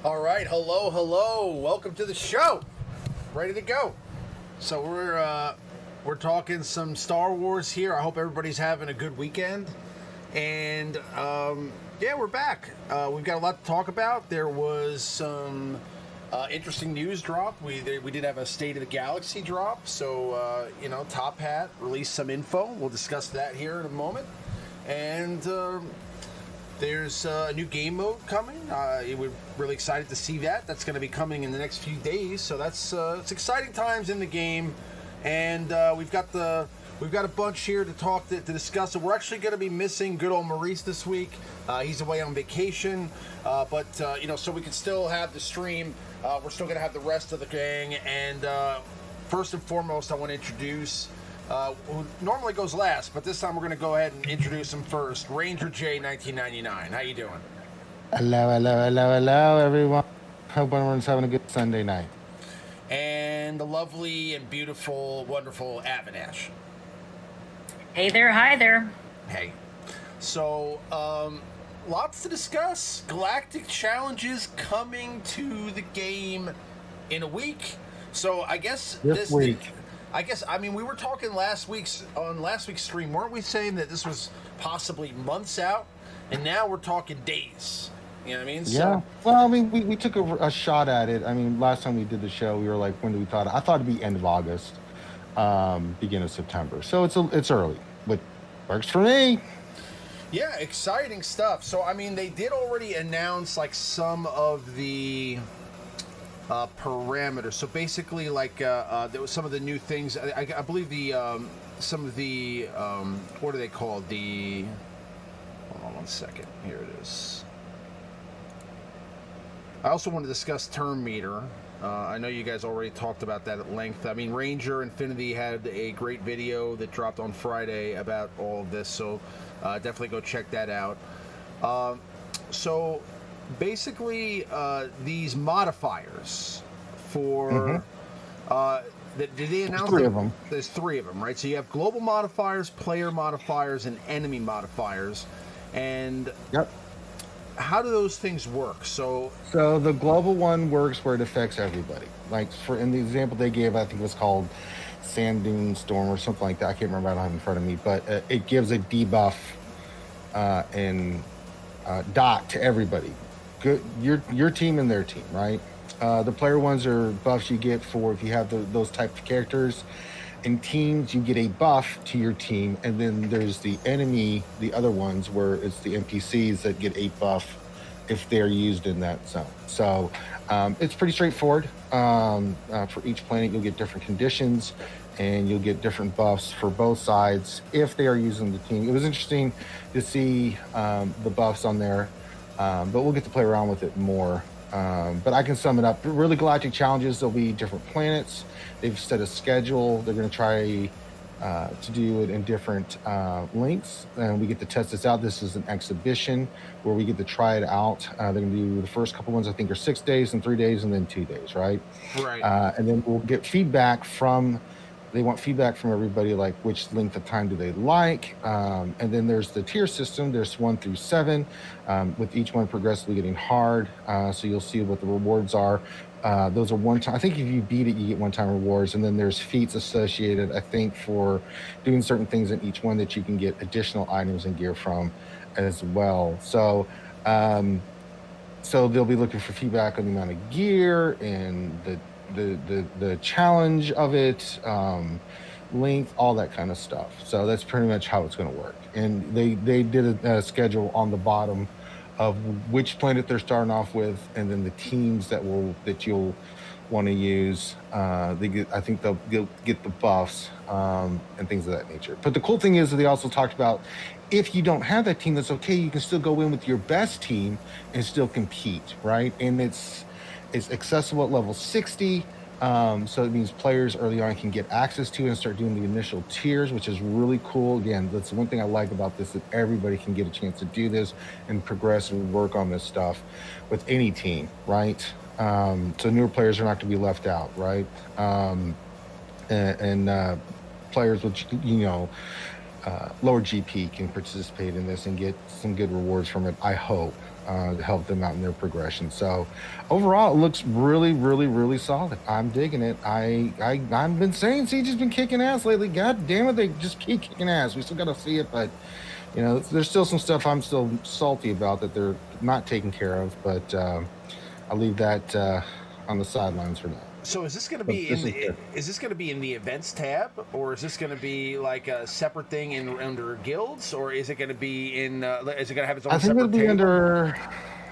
All right, hello. Welcome to the show. Ready to go. So we're talking some Star Wars here. I hope everybody's having a good weekend. And yeah, we're back. We've got a lot to talk about. There was some interesting news drop. We did have a State of the Galaxy drop. So Top Hat released some info. We'll discuss that here in a moment. And there's a new game mode coming. We're really excited to see that. That's going to be coming in the next few days. So it's exciting times in the game, and we've got a bunch here to discuss. So we're actually going to be missing good old Maurice this week. He's away on vacation, but so we can still have the stream. We're still going to have the rest of the gang. And first and foremost, I want to introduce. Who normally goes last, but this time we're going to go ahead and introduce him first. RangerJ1999. How you doing? Hello, everyone. Hope everyone's having a good Sunday night. And the lovely and beautiful, wonderful Avinash. Hey there, hi there. Hey. So, lots to discuss. Galactic Challenges coming to the game in a week. So I guess this week. We were talking on last week's stream, weren't we saying that this was possibly months out, and now we're talking days? You know what I mean? Yeah. Well, we took a shot at it. I mean, last time we did the show, we were like, when do we thought? I thought it'd be end of August, beginning of September. So it's early, but works for me. Yeah, exciting stuff. So they did already announce like some of the parameters. So basically, there was some of the new things. I believe some of the what are they called? Hold on one second. Here it is. I also want to discuss Turn Meter. I know you guys already talked about that at length. RangerJ1999 had a great video that dropped on Friday about all of this. So definitely go check that out. So basically, these modifiers for did they announce? There's three of them. There's three of them, right? So you have global modifiers, player modifiers, and enemy modifiers. And yep. How do those things work? So the global one works where it affects everybody. Like in the example they gave, I think it was called Sand Dune Storm or something like that. I can't remember. I don't have it in front of me, but it gives a debuff and dot to everybody. Good, your team and their team, right? The player ones are buffs you get for if you have those type of characters. In teams, you get a buff to your team, and then there's the enemy, the other ones where it's the NPCs that get a buff if they're used in that zone. So it's pretty straightforward. For each planet, you'll get different conditions, and you'll get different buffs for both sides if they are using the team. It was interesting to see the buffs on there, but we'll get to play around with it more. But I can sum it up. Really, Galactic Challenges, there'll be different planets. They've set a schedule. They're going to try to do it in different lengths, and we get to test this out. This is an exhibition where we get to try it out. They're going to do the first couple ones, I think, are 6 days and 3 days and then 2 days, right? Right. And then we'll get feedback they want feedback from everybody, like which length of time do they like. And then there's the tier system. There's 1 through 7, with each one progressively getting hard. So you'll see what the rewards are. Those are one time. I think if you beat it, you get one-time rewards. And then there's feats associated, I think, for doing certain things in each one that you can get additional items and gear from as well. So they'll be looking for feedback on the amount of gear and the challenge of it, length, all that kind of stuff. So that's pretty much how it's going to work. And they did a schedule on the bottom of which planet they're starting off with, and then the teams that you'll want to use. I think they'll get the buffs and things of that nature. But the cool thing is that they also talked about if you don't have that team, that's okay. You can still go in with your best team and still compete, right? And it's accessible at level 60. So it means players early on can get access to it and start doing the initial tiers, which is really cool. Again, that's the one thing I like about this, that everybody can get a chance to do this and progress and work on this stuff with any team, right? So newer players are not going to be left out, right? And players which, lower GP can participate in this and get some good rewards from it. I hope to help them out in their progression. So overall, it looks really, really, really solid. I'm digging it. I've been saying Siege has been kicking ass lately. God damn it, they just keep kicking ass. We still got to see it, but you know, there's still some stuff I'm still salty about that they're not taking care of. But I'll leave that on the sidelines for now. So is this going to be is this going to be in the events tab, or is this going to be like a separate thing under guilds, or is it going to be in? Is it going to have its own? I think separate it'll be table? under.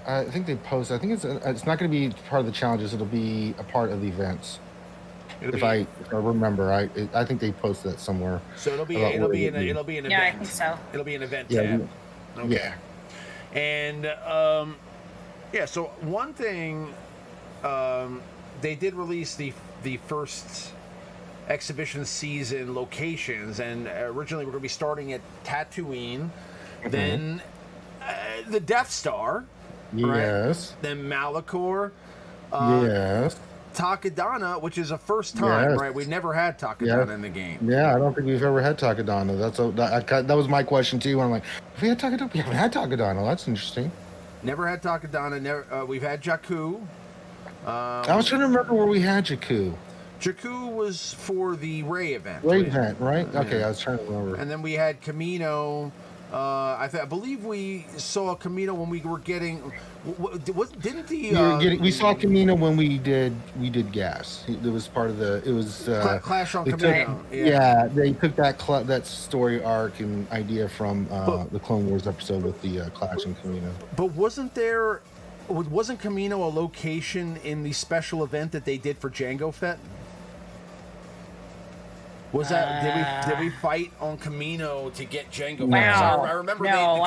I think they post. I think it's not going to be part of the challenges. It'll be a part of the events. If I remember, I think they posted that somewhere. So it'll be an event. Yeah, I think so. It'll be an event Yeah, tab. Okay. Yeah. And yeah. So one thing, they did release the first exhibition season locations, and originally we're going to be starting at Tatooine, then the Death Star, Yes. right? Then Malachor, Yes. Takadana, which is a first time, Yes. right? We've never had Takadana Yes. in the game. Yeah, I don't think we've ever had Takadana. That was my question too. I'm like, have we had Takadana? We haven't had Takadana. That's interesting. Never had Takadana. Never. We've had Jakku. I was trying to remember where we had Jakku. Jakku was for the Ray event. Ray event, right? Okay, I was trying to remember. And then we had Camino. I think we saw Camino when we were getting. Didn't the We saw Camino when we did gas. It was part of the. It was Clash on they Camino. Yeah, they took that story arc and idea from the Clone Wars episode with the Clash on Camino. But wasn't Camino a location in the special event that they did for Jango Fett? Was that did we fight on Camino to get Jango? Wow. I remember No,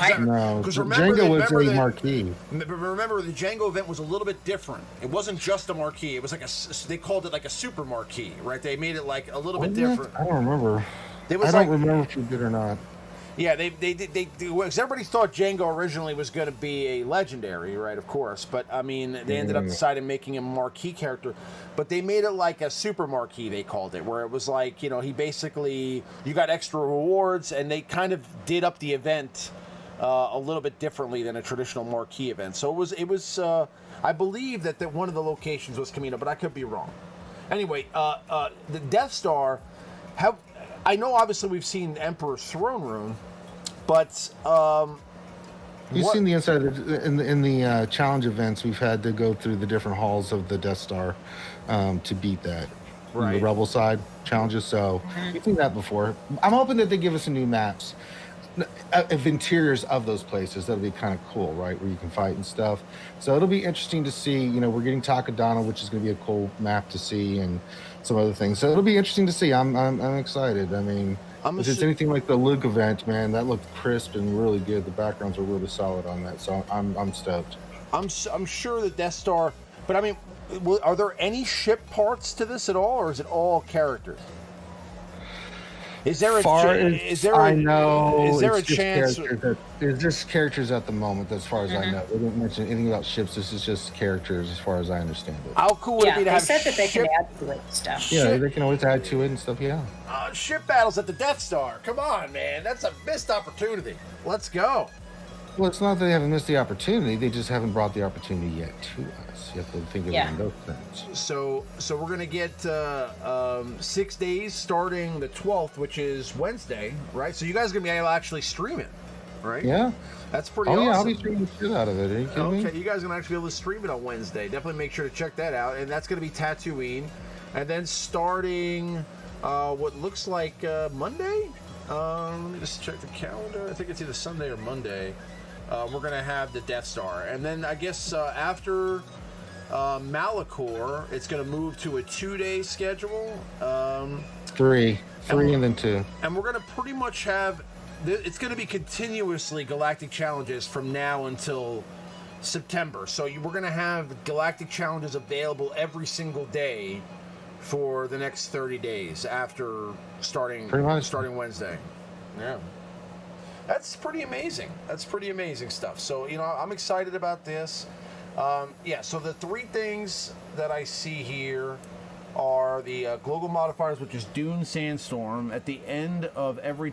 Because Jango was a marquee. Remember the Jango event was a little bit different. It wasn't just a marquee. It was like they called it like a super marquee, right? They made it like a little bit different. I don't remember. It was I don't remember if we did or not. Yeah, they did. Because everybody thought Jango originally was going to be a legendary, right? Of course, but I mean, they ended up deciding making him a marquee character, but they made it like a super marquee. They called it, where it was like, he basically, you got extra rewards, and they kind of did up the event a little bit differently than a traditional marquee event. So it was. I believe that one of the locations was Camino, but I could be wrong. Anyway, the Death Star. I know, obviously, we've seen Emperor's Throne Room, but you've seen the inside of in the challenge events. We've had to go through the different halls of the Death Star to beat that. Right. The Rebel side challenges. So we've seen that before. I'm hoping that they give us some new maps of interiors of those places. That'll be kind of cool, right? Where you can fight and stuff. So it'll be interesting to see. We're getting Takadana, which is going to be a cool map to see, and some other things. So it'll be interesting to see. I'm excited. I mean, if it's anything like the Luke event, man, that looked crisp and really good. The backgrounds are really solid on that. So I'm stoked. I'm sure the Death Star, but I mean, are there any ship parts to this at all, or is it all characters? Is there a chance? It's just characters at the moment, as far as I know. They didn't mention anything about ships. This is just characters, as far as I understand it. How cool would it be to have they said that they can add to it and stuff. Yeah, they can always add to it and stuff. Yeah. Ship battles at the Death Star. Come on, man, that's a missed opportunity. Let's go. Well, it's not that they haven't missed the opportunity. They just haven't brought the opportunity yet to us. You have to think of it in those things. So we're gonna get 6 days starting the 12th, which is Wednesday, right? So you guys are gonna be able to actually stream it, right? Yeah. That's pretty awesome. Oh yeah, I'll be streaming the shit out of it. Are you kidding me? You guys are gonna actually be able to stream it on Wednesday. Definitely make sure to check that out. And that's gonna be Tatooine, and then starting what looks like Monday. Let me just check the calendar. I think it's either Sunday or Monday. We're going to have the Death Star. And then I guess after Malachor, it's going to move to a 2-day schedule. Three and then 2. And we're going to pretty much have, it's going to be continuously Galactic Challenges from now until September. So we're going to have Galactic Challenges available every single day for the next 30 days after starting Wednesday. Yeah. That's pretty amazing. That's pretty amazing stuff. So, I'm excited about this. So the 3 things that I see here are the global modifiers, which is Dune Sandstorm. At the end of every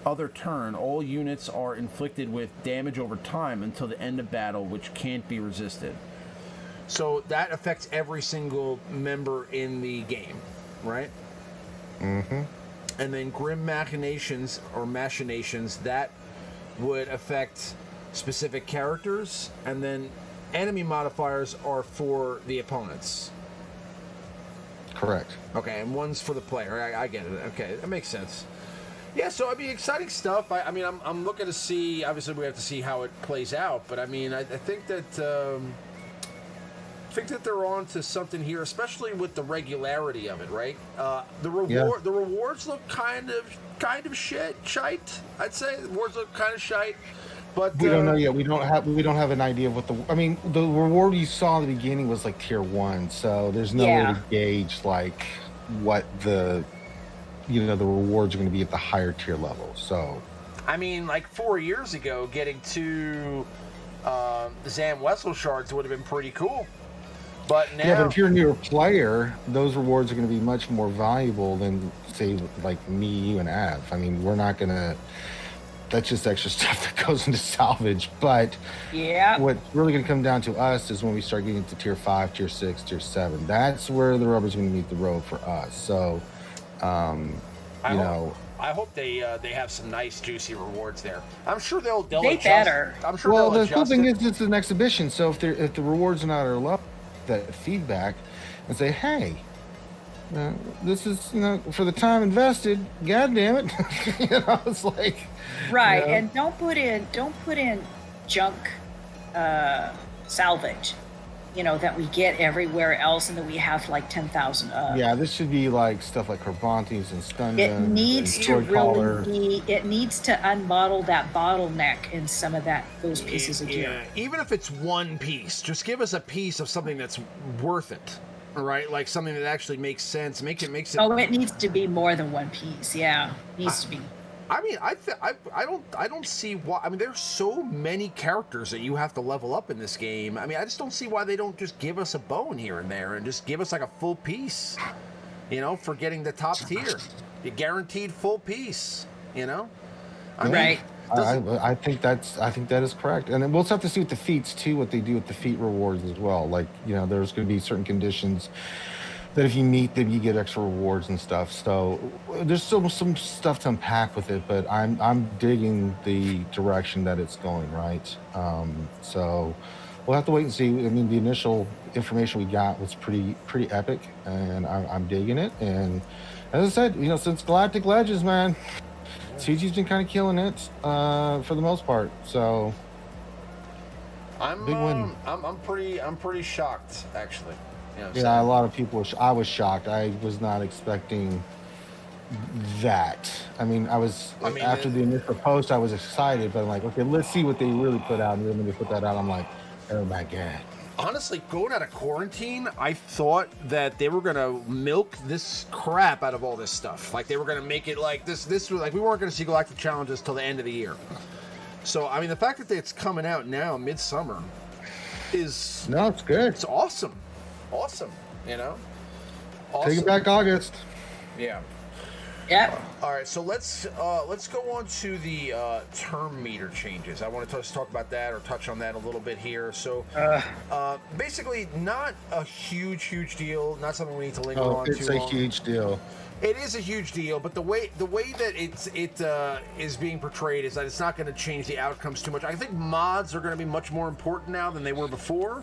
other turn, all units are inflicted with damage over time until the end of battle, which can't be resisted. So that affects every single member in the game, right? Mm-hmm. And then Grim Machinations, that would affect specific characters, and then enemy modifiers are for the opponents. Correct. Okay, and one's for the player. I get it. Okay, that makes sense. Yeah, so I mean, exciting stuff. I mean, I'm looking to see. Obviously, we have to see how it plays out. But I mean, I think that they're on to something here, especially with the regularity of it. Right? The rewards look kind of shite. I'd say the rewards look kind of shite. But we don't know yet. We don't have an idea of what the reward you saw in the beginning was like tier 1, so there's no way to gauge like what the rewards are going to be at the higher tier level. So I mean, like 4 years ago, getting to Zam Wessel shards would have been pretty cool. But now, but if you're a newer player, those rewards are going to be much more valuable than say like me, you, and Av. I mean, we're not going to. That's just extra stuff that goes into salvage. But what's really going to come down to us is when we start getting to tier 5, tier 6, tier 7. That's where the rubber's going to meet the road for us. So, I hope they have some nice juicy rewards there. I'm sure they'll they adjust. better. I'm sure well, they'll the cool adjust thing it. is it's an exhibition. So if the rewards are not our level, that feedback and say, hey. This is, for the time invested. God damn it, it's like right. And don't put in junk salvage, that we get everywhere else, and that we have like 10,000 of. Yeah, this should be like stuff like Carbantes and stun It guns needs and to sword collar. it needs to unbottle that bottleneck in some of those pieces of gear. Even if it's one piece, just give us a piece of something that's worth it. Right, like something that actually makes sense. Makes it. Oh, it needs to be more than one piece. Yeah, needs to be. I mean, I don't see why. I mean, there's so many characters that you have to level up in this game. I mean, I just don't see why they don't just give us a bone here and there and just give us like a full piece. For getting the top tier, the guaranteed full piece. I mean, right. I think that is correct, and then we'll just have to see with the feats too, what they do with the feat rewards as well. Like there's going to be certain conditions that if you meet them, you get extra rewards and stuff. So there's still some stuff to unpack with it, but I'm digging the direction that it's going. Right, so we'll have to wait and see. I mean, the initial information we got was pretty epic, and I'm digging it. And as I said, since Galactic Legends, man. CG's been kind of killing it for the most part, so big win. I'm pretty shocked actually. A lot of people. I was shocked. I was not expecting that. I mean, after the initial post, I was excited, but I'm like, okay, let's see what they really put out. And then when they put that out, I'm like, oh my god. Honestly, going out of quarantine, I thought that they were gonna milk this crap out of all this stuff. Like they were gonna make it like this was like we weren't gonna see Galactic Challenges till the end of the year. So I mean, the fact that it's coming out now, midsummer, it's good. It's awesome, awesome. Awesome. Take it back, August. Yeah. Yeah. All right, so let's go on to the term meter changes. I want to talk about that or touch on that a little bit here. So, basically, not a huge deal. Not something we need to linger on too long. It's a huge deal. It is a huge deal, but the way that it is being portrayed is that it's not going to change the outcomes too much. I think mods are going to be much more important now than they were before.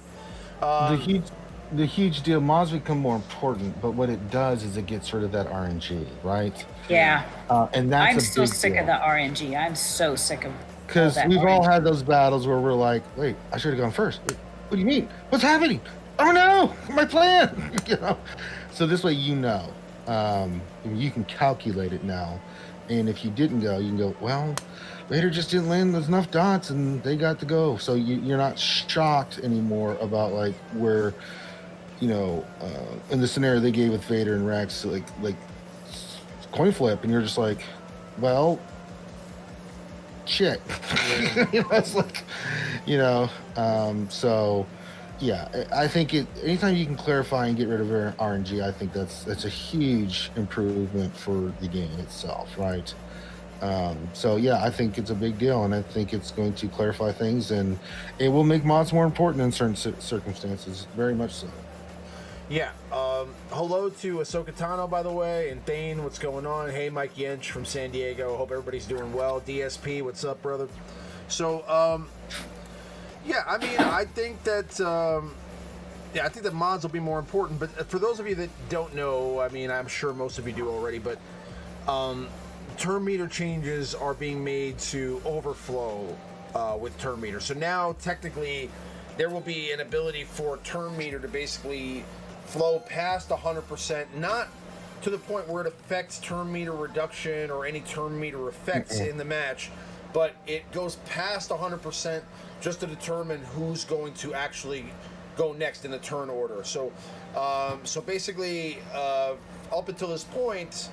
The huge deal, mods become more important, but what it does is it gets rid of that RNG, right? Yeah. And that's I'm so sick deal. of the RNG. I'm so sick of because we've all had those battles where we're like, wait, I should have gone first. Wait, what do you mean? What's happening? Oh no, my plan. So this way you can calculate it now, and if you didn't go, you can go, well, Raider just didn't land enough dots and they got to go. So you're not shocked anymore about like where, in the scenario they gave with Vader and Rex, like coin flip, and you're just like, well, shit. It's like, so yeah, I think anytime you can clarify and get rid of RNG, I think that's a huge improvement for the game itself, right? So yeah, I think it's a big deal, and I think it's going to clarify things, and it will make mods more important in certain circumstances. Very much so. Yeah. Hello to Ahsoka Tano, by the way, and Thane, what's going on? Hey, Mike Yench from San Diego. Hope everybody's doing well. DSP, what's up, brother? So, yeah, I mean, I think that, I think that mods will be more important. But for those of you that don't know, I mean, I'm sure most of you do already, but turn meter changes are being made to overflow with turn meter. So now, technically, there will be an ability for turn meter to basically flow past 100%, not to the point where it affects turn meter reduction or any turn meter effects in the match, but it goes past 100% just to determine who's going to actually go next in the turn order. So, so basically, up until this point,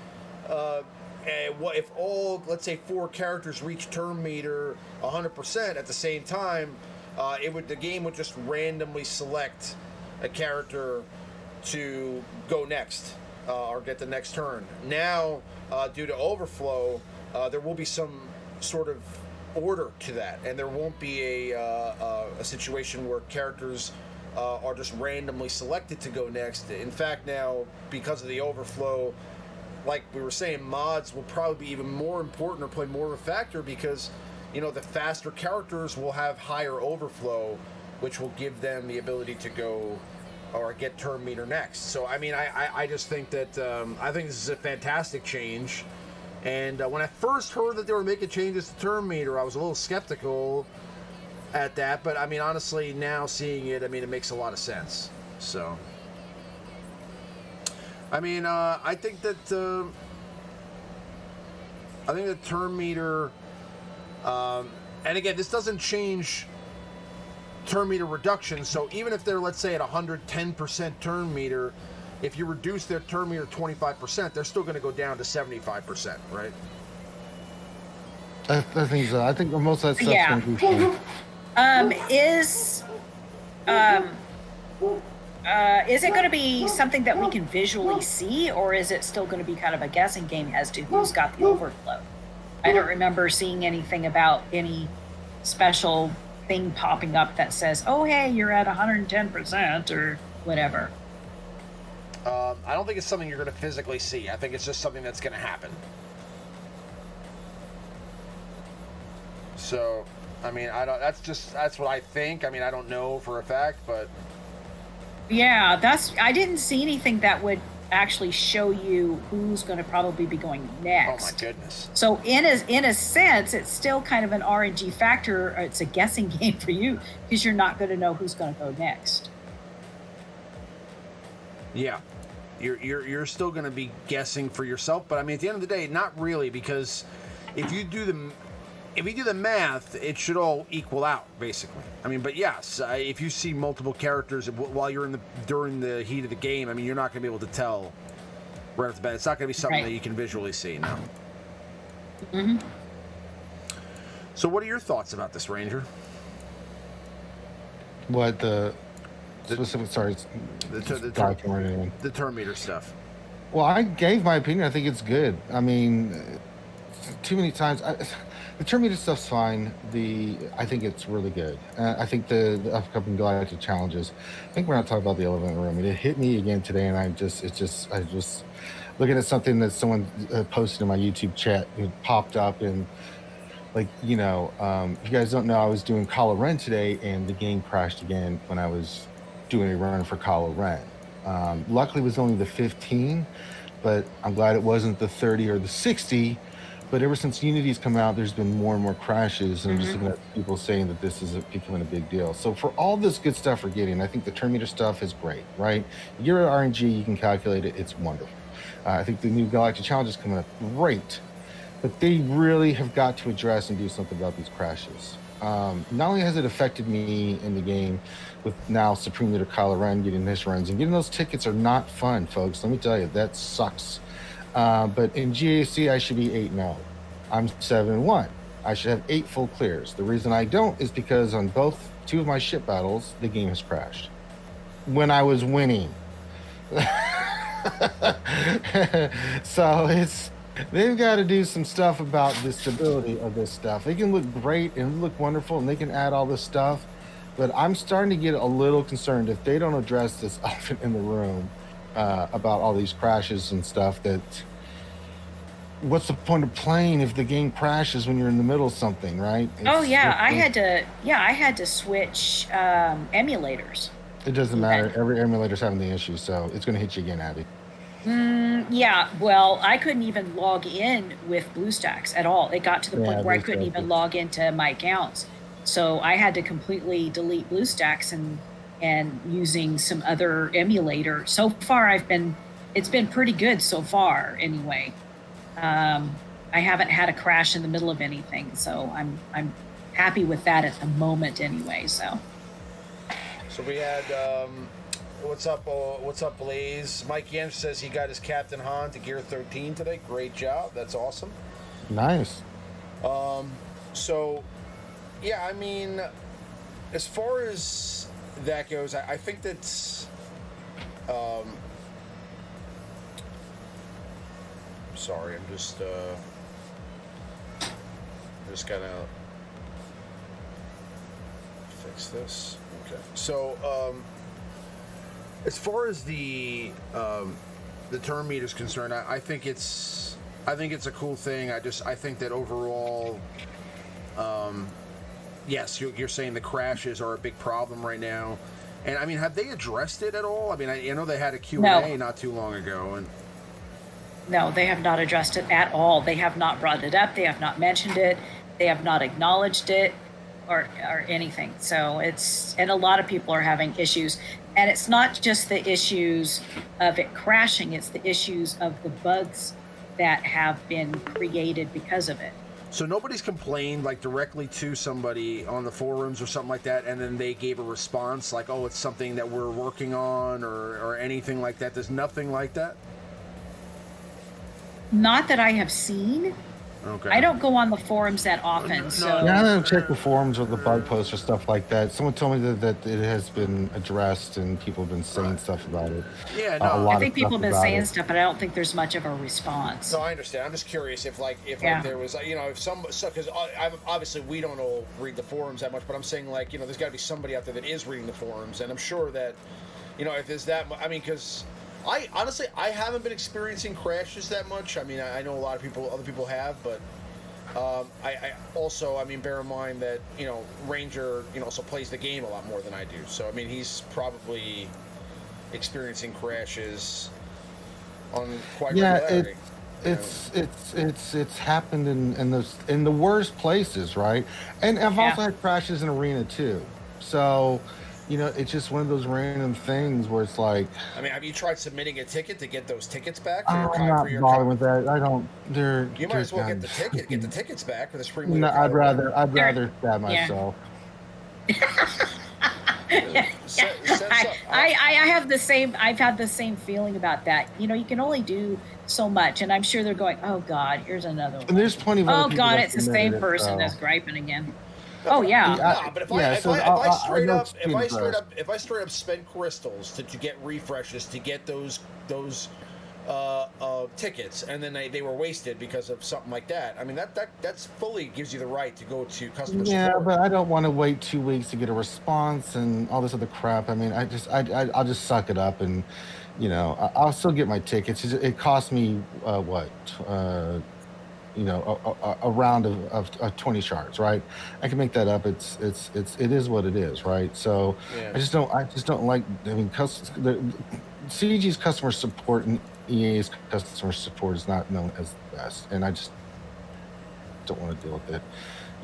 what if all, let's say, 4 characters reach turn meter 100% at the same time? The game would just randomly select a character to go next or get the next turn. Now, due to overflow, there will be some sort of order to that, and there won't be a situation where characters are just randomly selected to go next. In fact, now, because of the overflow, like we were saying, mods will probably be even more important or play more of a factor, because you know, the faster characters will have higher overflow, which will give them the ability to go or get turn meter next. So, I mean, I just think that, I think this is a fantastic change. And when I first heard that they were making changes to turn meter, I was a little skeptical at that. But, I mean, honestly, now seeing it, I mean, it makes a lot of sense. So, I mean, I think that turn meter... and again, this doesn't change turn meter reduction. So even if they're, let's say, at 110% turn meter, if you reduce their turn meter 25%, they're still going to go down to 75%, right? I think so. I think most of that stuff's Yeah. going to be fun. Is it going to be something that we can visually see, or is it still going to be kind of a guessing game as to who's got the overflow? I don't remember seeing anything about any special thing popping up that says, oh, hey, you're at 110% or whatever. I don't think it's something you're going to physically see. I think it's just something that's going to happen. So, I mean, that's what I think. I mean, I don't know for a fact, but... Yeah, I didn't see anything that would actually show you who's going to probably be going next. Oh my goodness. So in a sense, it's still kind of an RNG factor. It's a guessing game for you because you're not going to know who's going to go next. Yeah. You're still going to be guessing for yourself, but I mean, at the end of the day, not really, because if you do the math, it should all equal out, basically. I mean, but yes, if you see multiple characters while you're during the heat of the game, I mean, you're not going to be able to tell right off the bat. It's not going to be something that you can visually see, no. Mm-hmm. So what are your thoughts about this, Ranger? What the specific, sorry, the turn meter stuff. Well, I gave my opinion. I think it's good. I mean, too many times... The turn meter stuff's fine. I think it's really good. I think the upcoming Galactic Challenges. I think we're not talking about the elephant room. It hit me again today, and I was looking at something that someone posted in my YouTube chat. It popped up, and like, you know, if you guys don't know, I was doing Kylo Ren today, and the game crashed again when I was doing a run for Kylo Ren. Luckily, it was only the 15, but I'm glad it wasn't the 30 or the 60. But ever since Unity's come out, there's been more and more crashes, and I'm just looking at people saying that this is becoming a big deal. So for all this good stuff we're getting, I think the turn meter stuff is great, right? You're at RNG, you can calculate it, it's wonderful. I think the new Galactic Challenge is coming up, great. But they really have got to address and do something about these crashes. Not only has it affected me in the game, with now Supreme Leader Kylo Ren getting his runs, and getting those tickets are not fun, folks. Let me tell you, that sucks. But in GAC, I should be 8-0. I'm 7-1. I should have 8 full clears. The reason I don't is because on two of my ship battles, the game has crashed when I was winning. So They've got to do some stuff about the stability of this stuff. They can look great and look wonderful, and they can add all this stuff, but I'm starting to get a little concerned if they don't address this elephant in the room about all these crashes and stuff. That what's the point of playing if the game crashes when you're in the middle of something, right? I had to switch emulators. It doesn't matter. Every emulator's having the issue, so it's going to hit you again, Abby. Yeah, well, I couldn't even log in with BlueStacks at all. It got to the point where I couldn't even log into my accounts. So I had to completely delete BlueStacks and using some other emulator. So far it's been pretty good so far anyway. I haven't had a crash in the middle of anything, so I'm happy with that at the moment anyway, so we had what's up Blaze? Mike Yench says he got his Captain Han to Gear 13 today. Great job. That's awesome. Nice. So yeah, I mean, as far as that goes, I think that's sorry, I'm just gonna fix this. Okay. So as far as the turn meter is concerned, I think it's a cool thing. I think that overall, yes, you're saying the crashes are a big problem right now, and I mean, have they addressed it at all? I mean, I know they had a Q&A not too long ago, and no, they have not addressed it at all. They have not brought it up. They have not mentioned it. They have not acknowledged it or anything. So and a lot of people are having issues. And it's not just the issues of it crashing, it's the issues of the bugs that have been created because of it. So nobody's complained like directly to somebody on the forums or something like that, and then they gave a response like, oh, it's something that we're working on or anything like that? There's nothing like that? Not that I have seen. Okay. I don't go on the forums that often, so... Yeah, I don't check the forums or the bug posts or stuff like that. Someone told me that it has been addressed and people have been saying stuff about it. Yeah, no. I think people have been saying stuff, but I don't think there's much of a response. No, I understand. I'm just curious if there was, because obviously we don't all read the forums that much, but I'm saying, like, there's got to be somebody out there that is reading the forums, and I'm sure that, if there's that, I mean, because... I honestly haven't been experiencing crashes that much. I mean, I know a lot of other people have, but I also, I mean, bear in mind that Ranger also plays the game a lot more than I do. So I mean, he's probably experiencing crashes on quite regularity. It's happened in the worst places, right? And I've also had crashes in Arena too. So. It's just one of those random things where it's like... I mean, have you tried submitting a ticket to get those tickets back? I'm not bothering with that. I don't... You might as well get the tickets back for the spring week. No, I'd rather stab myself. I have the same... I've had the same feeling about that. You can only do so much, and I'm sure they're going, oh, God, here's another one. And there's plenty of other people it's the same person that's griping again. Oh yeah. But if I straight up spend crystals to get refreshes to get those tickets, and then they were wasted because of something like that, I mean that's fully gives you the right to go to customer support. Yeah, but I don't want to wait 2 weeks to get a response and all this other crap. I mean, I'll just suck it up and I'll still get my tickets. It cost me a round of 20 shards, right? I can make that up. It is what it is, right? So yeah. I just don't like. I mean, CG's customer support and EA's customer support is not known as the best, and I just don't want to deal with it.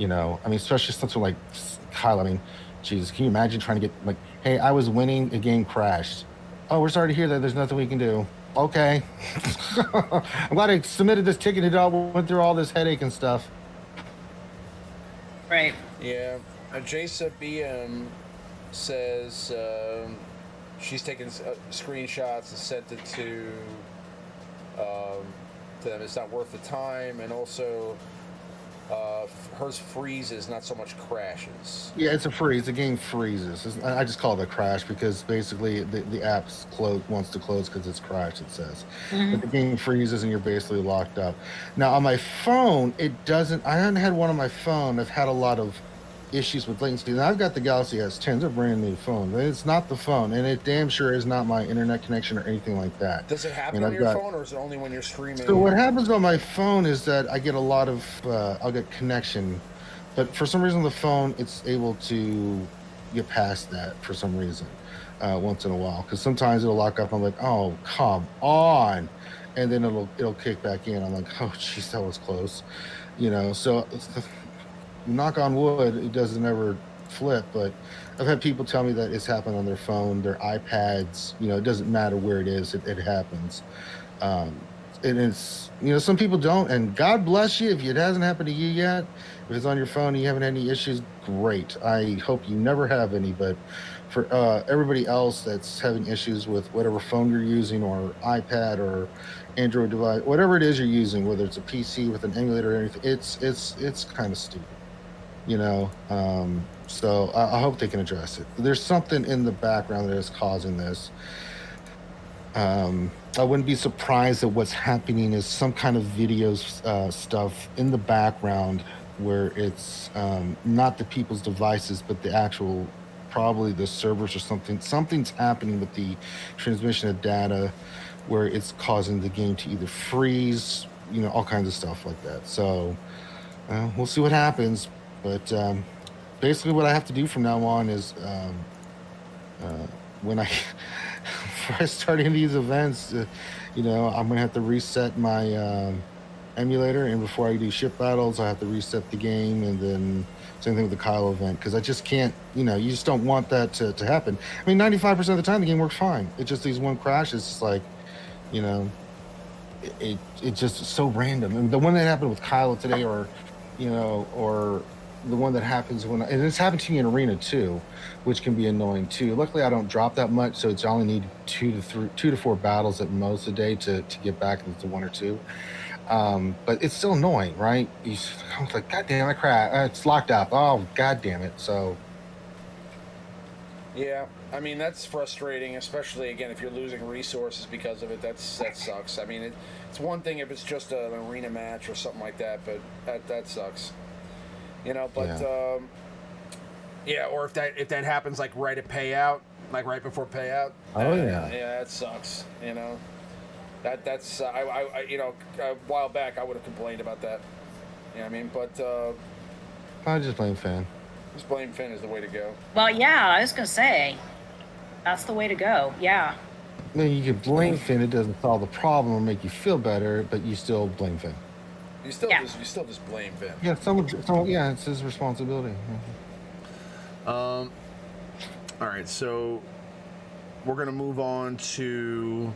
I mean, especially something like Kyle. I mean, Jesus, can you imagine trying to get like, hey, I was winning, a game crashed. Oh, we're sorry to hear that. There's nothing we can do. Okay. I'm glad I submitted this ticket and went through all this headache and stuff. Right. Yeah. Jasa BM says she's taken screenshots and sent it to them. It's not worth the time. And also hers freezes, not so much crashes. Yeah, it's a freeze. The game freezes. I just call it a crash because basically the app's wants to close because it's crashed, it says. But the game freezes and you're basically locked up. Now, on my phone, it doesn't. I haven't had one on my phone. I've had a lot of issues with latency. And I've got the Galaxy S10. It's a brand new phone. But it's not the phone. And it damn sure is not my internet connection or anything like that. Does it happen on your phone, or is it only when you're streaming? So what happens on my phone is that I get a lot of, I'll get connection. But for some reason, the phone, it's able to get past that for some reason once in a while. Because sometimes it'll lock up. I'm like, oh, come on. And then it'll kick back in. I'm like, oh, jeez, that was close. So knock on wood, it doesn't ever flip. But I've had people tell me that it's happened on their phone, their iPads. It doesn't matter where it is. It happens. And it's, some people don't. And God bless you if it hasn't happened to you yet. If it's on your phone and you haven't had any issues, great. I hope you never have any. But for everybody else that's having issues with whatever phone you're using or iPad or Android device, whatever it is you're using, whether it's a PC with an emulator or anything, it's kind of stupid. So I hope they can address it. There's something in the background that is causing this. I wouldn't be surprised that what's happening is some kind of video stuff in the background where it's not the people's devices, but the actual, probably the servers or something. Something's happening with the transmission of data where it's causing the game to either freeze, all kinds of stuff like that. So we'll see what happens. But basically what I have to do from now on is when before I start any of these events, I'm going to have to reset my emulator, and before I do ship battles, I have to reset the game, and then same thing with the Kyle event, because I just can't, you just don't want that to happen. I mean, 95% of the time the game works fine. It's just these one crash is just like, it just so random. And the one that happened with Kyle today, or the one that happens and it's happened to me in arena too, which can be annoying too. Luckily, I don't drop that much, so I only need 2 to 4 battles at most a day to get back into 1 or 2. But it's still annoying, right? I was like, God damn, I crashed. It's locked up. Oh, God damn it. So. Yeah, I mean, that's frustrating, especially, again, if you're losing resources because of it. That sucks. I mean, it's one thing if it's just an arena match or something like that, but that sucks. Or if that happens like right at payout, like right before payout. Oh yeah. Yeah, that sucks. That's I a while back I would have complained about that. You know what I mean? But I just blame Finn. Just blame Finn is the way to go. Well, yeah, I was gonna say that's the way to go. Yeah. I mean, you can blame Finn. It doesn't solve the problem or make you feel better, but you still blame Finn. You still just blame Finn. Yeah, yeah, it's his responsibility. All right, so we're gonna move on to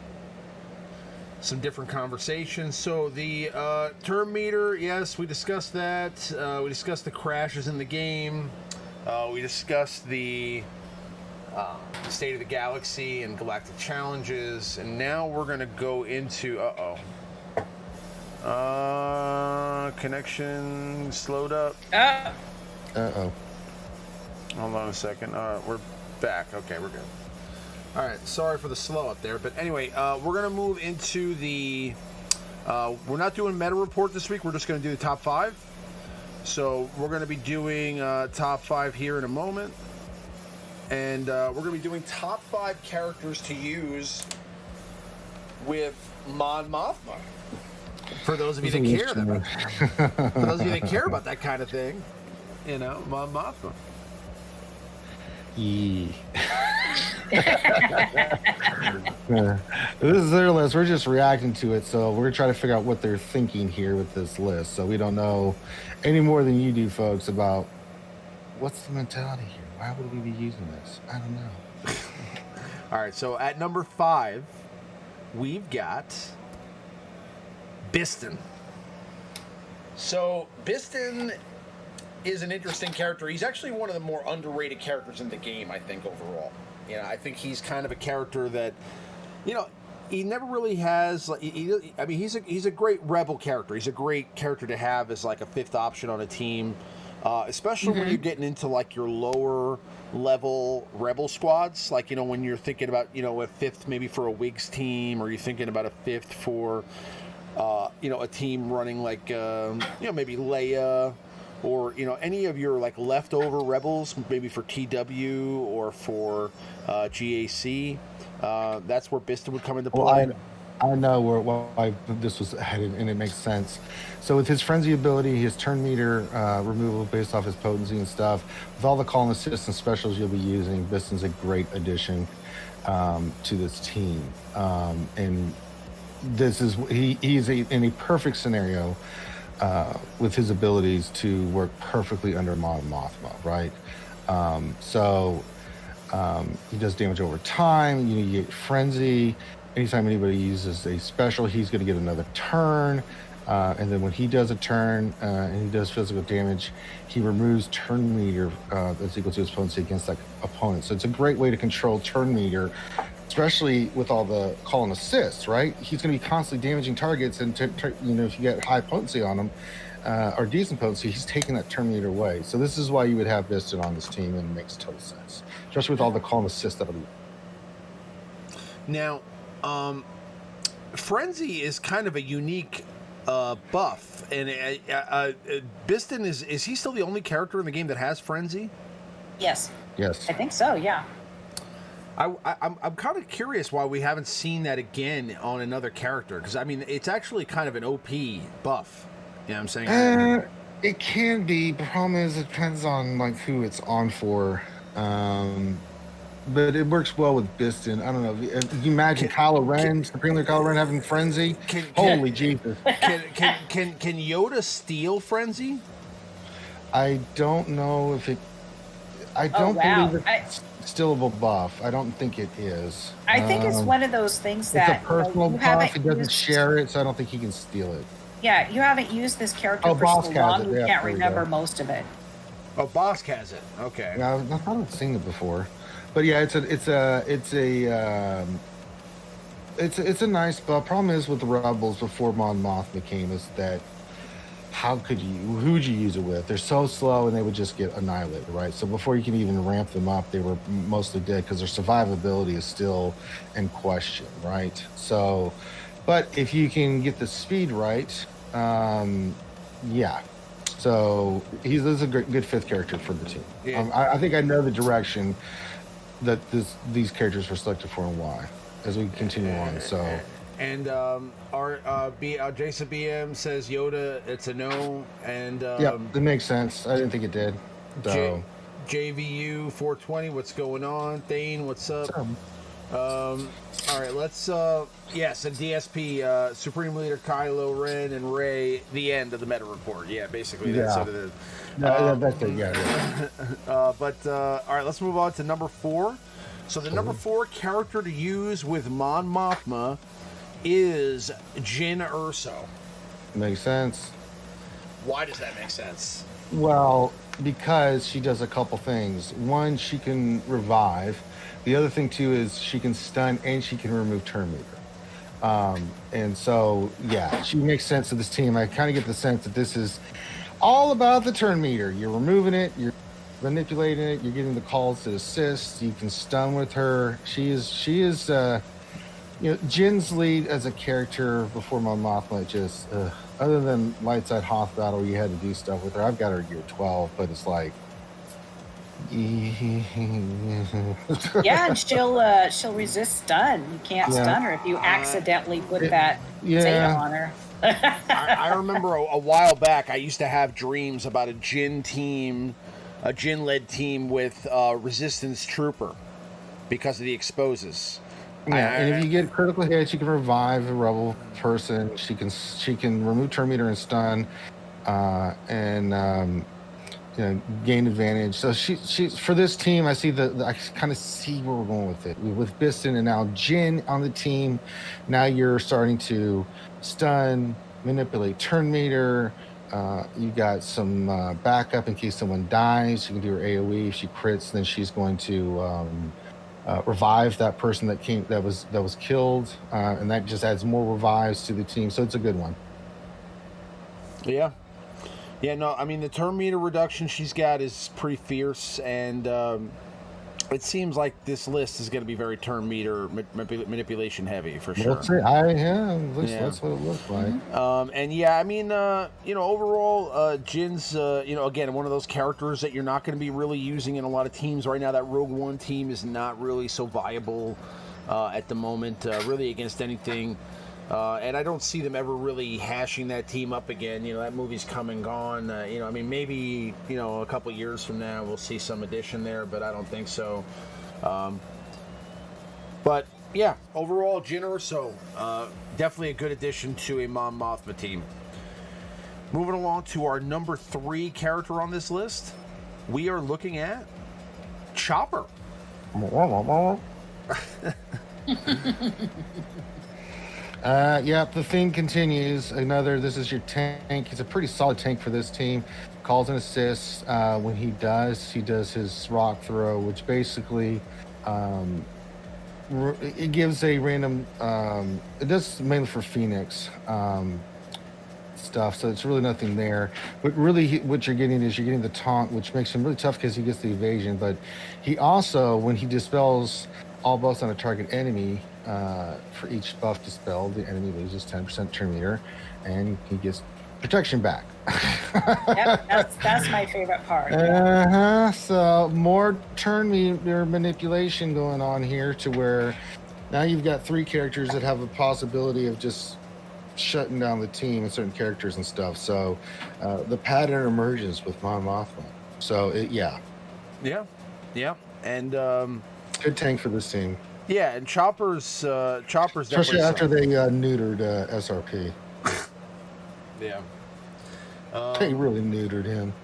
some different conversations. So the term meter, yes, we discussed that. We discussed the crashes in the game. We discussed the state of the galaxy and Galactic Challenges, and now we're gonna go into connection slowed up. Uh-oh. Hold on a second. We're back. Okay, we're good. All right, sorry for the slow up there, but anyway, we're gonna move into the. We're not doing meta report this week. We're just gonna do the top 5. So we're gonna be doing top 5 here in a moment, and we're gonna be doing top 5 characters to use with Mon Mothma. For those of you that care about that kind of thing, Mon Mothma. This is their list. We're just reacting to it, so we're gonna try to figure out what they're thinking here with this list. So we don't know any more than you do, folks, about what's the mentality here. Why would we be using this? I don't know. All right, so at number 5, we've got Biston. So Biston is an interesting character. He's actually one of the more underrated characters in the game, I think, overall. I think he's kind of a character that, he never really has. He's a great rebel character. He's a great character to have as like a 5th option on a team. especially when you're getting into like your lower level rebel squads. Like, you know, when you're thinking about, you know, a fifth maybe for a Whigs team, or you're thinking about a fifth for, you know, a team running like, you know, maybe Leia, or, you know, any of your like leftover rebels, maybe for TW or for GAC. That's where Biston would come into play. Well, I know why this was headed, and it makes sense. So with his frenzy ability, his turn meter removal based off his potency and stuff, with all the call and assist and specials you'll be using, Biston's a great addition to this team. And this is he's in a perfect scenario with his abilities to work perfectly under Mon Mothma, right? He does damage over time. You get frenzy. Anytime anybody uses a special, he's going to get another turn. And then when he does a turn and he does physical damage, he removes turn meter that's equal to his potency against that opponent. So it's a great way to control turn meter, especially with all the call and assists, right? He's going to be constantly damaging targets, and you know, if you get high potency on him or decent potency, he's taking that turn meter away. So this is why you would have Biston on this team, and it makes total sense, especially with all the call and assist that'll be. Now, Frenzy is kind of a unique buff, and Biston is he still the only character in the game that has Frenzy? Yes. Yes. I think so, yeah. I'm kind of curious why we haven't seen that again on another character, because I mean it's actually kind of an OP buff. You know what I'm saying? It can be. The problem is it depends on like who it's on for. But it works well with Biston. I don't know. You imagine Kylo Ren, Supreme Leader Kylo Ren having Frenzy. Holy Jesus! Can Yoda steal Frenzy? I don't know if it. I don't believe it's stealable buff. I don't think it is. I think it's one of those things that it's a personal buff. He doesn't share it, so I don't think he can steal it. Yeah, you haven't used this character for so long, you can't remember most of it. Oh, Bosk has it. Okay. Yeah, I thought I'd seen it before. But yeah, it's a nice buff. Problem is with the Rebels before Mon Mothma came is that who'd you use it with? They're so slow and they would just get annihilated, right? So before you can even ramp them up, they were mostly dead because their survivability is still in question, right? So, but if you can get the speed right, yeah. So he's a good fifth character for the team. Yeah. I think I know the direction that these characters were selected for and why as we continue on. So, and our Jason BM says Yoda, it's a no, and yeah, it makes sense. I didn't think it did. So. JVU 420, what's going on? Thane, what's up? All right, let's yes, and DSP, Supreme Leader Kylo Ren and Rey, the end of the meta report. Yeah, basically that's what it is. That's it. Yeah. But all right, let's move on to number 4. So the number 4 character to use with Mon Mothma is Jyn Erso. Makes sense. Why does that make sense? Well, because she does a couple things. One, she can revive. The other thing too is she can stun and she can remove turn meter. And so yeah, she makes sense to this team. I kind of get the sense that this is all about the turn meter. You're removing it, you're manipulating it, you're getting the calls to assist, you can stun with her. She is Jyn's lead as a character before Mon Mothma, just other than Light Side Hoth battle, you had to do stuff with her. I've got her gear 12, but it's like yeah, and she'll resist stun. You can't stun her if you accidentally put that Zeta on her. I remember a while back I used to have dreams about a Jyn-led team with Resistance Trooper because of the exposes. Yeah, and if you get critical hits, you can revive a rebel person. She can remove turn meter and stun, and gain advantage. So she's for this team. I kind of see where we're going with it. With Biston and now Jyn on the team, now you're starting to stun, manipulate turn meter. You got some backup in case someone dies. You can do her AOE. If she crits, then she's going to revive that person that was killed, and that just adds more revives to the team. So it's a good one. Yeah. Yeah, no, I mean, the turn meter reduction she's got is pretty fierce, and it seems like this list is going to be very turn meter manipulation heavy for sure. Let's see. That's what it looks like. And yeah, I mean, overall, Jin's, again, one of those characters that you're not going to be really using in a lot of teams right now. That Rogue One team is not really so viable at the moment, really against anything. And I don't see them ever really hashing that team up again. That movie's come and gone. I mean, maybe, a couple years from now we'll see some addition there, but I don't think so. But yeah, overall, Jyn Erso, definitely a good addition to a Mon Mothma team. Moving along to our number 3 character on this list, we are looking at Chopper. The theme continues. This is your tank. He's a pretty solid tank for this team. Calls and assists. When he does his rock throw, which basically it gives a random. It does mainly for Phoenix stuff, so it's really nothing there. But really, what you're getting is the taunt, which makes him really tough because he gets the evasion. But he also, when he dispels all buffs on a target enemy, for each buff dispelled, the enemy loses 10% turn meter, and he gets protection back. Yep, that's my favorite part. So more turn meter manipulation going on here, to where now you've got 3 characters that have a possibility of just shutting down the team and certain characters and stuff. So the pattern emerges with Mon Mothma. So yeah, and good tank for this team. Yeah, and Chopper's especially after they neutered SRP. Yeah, they really neutered him.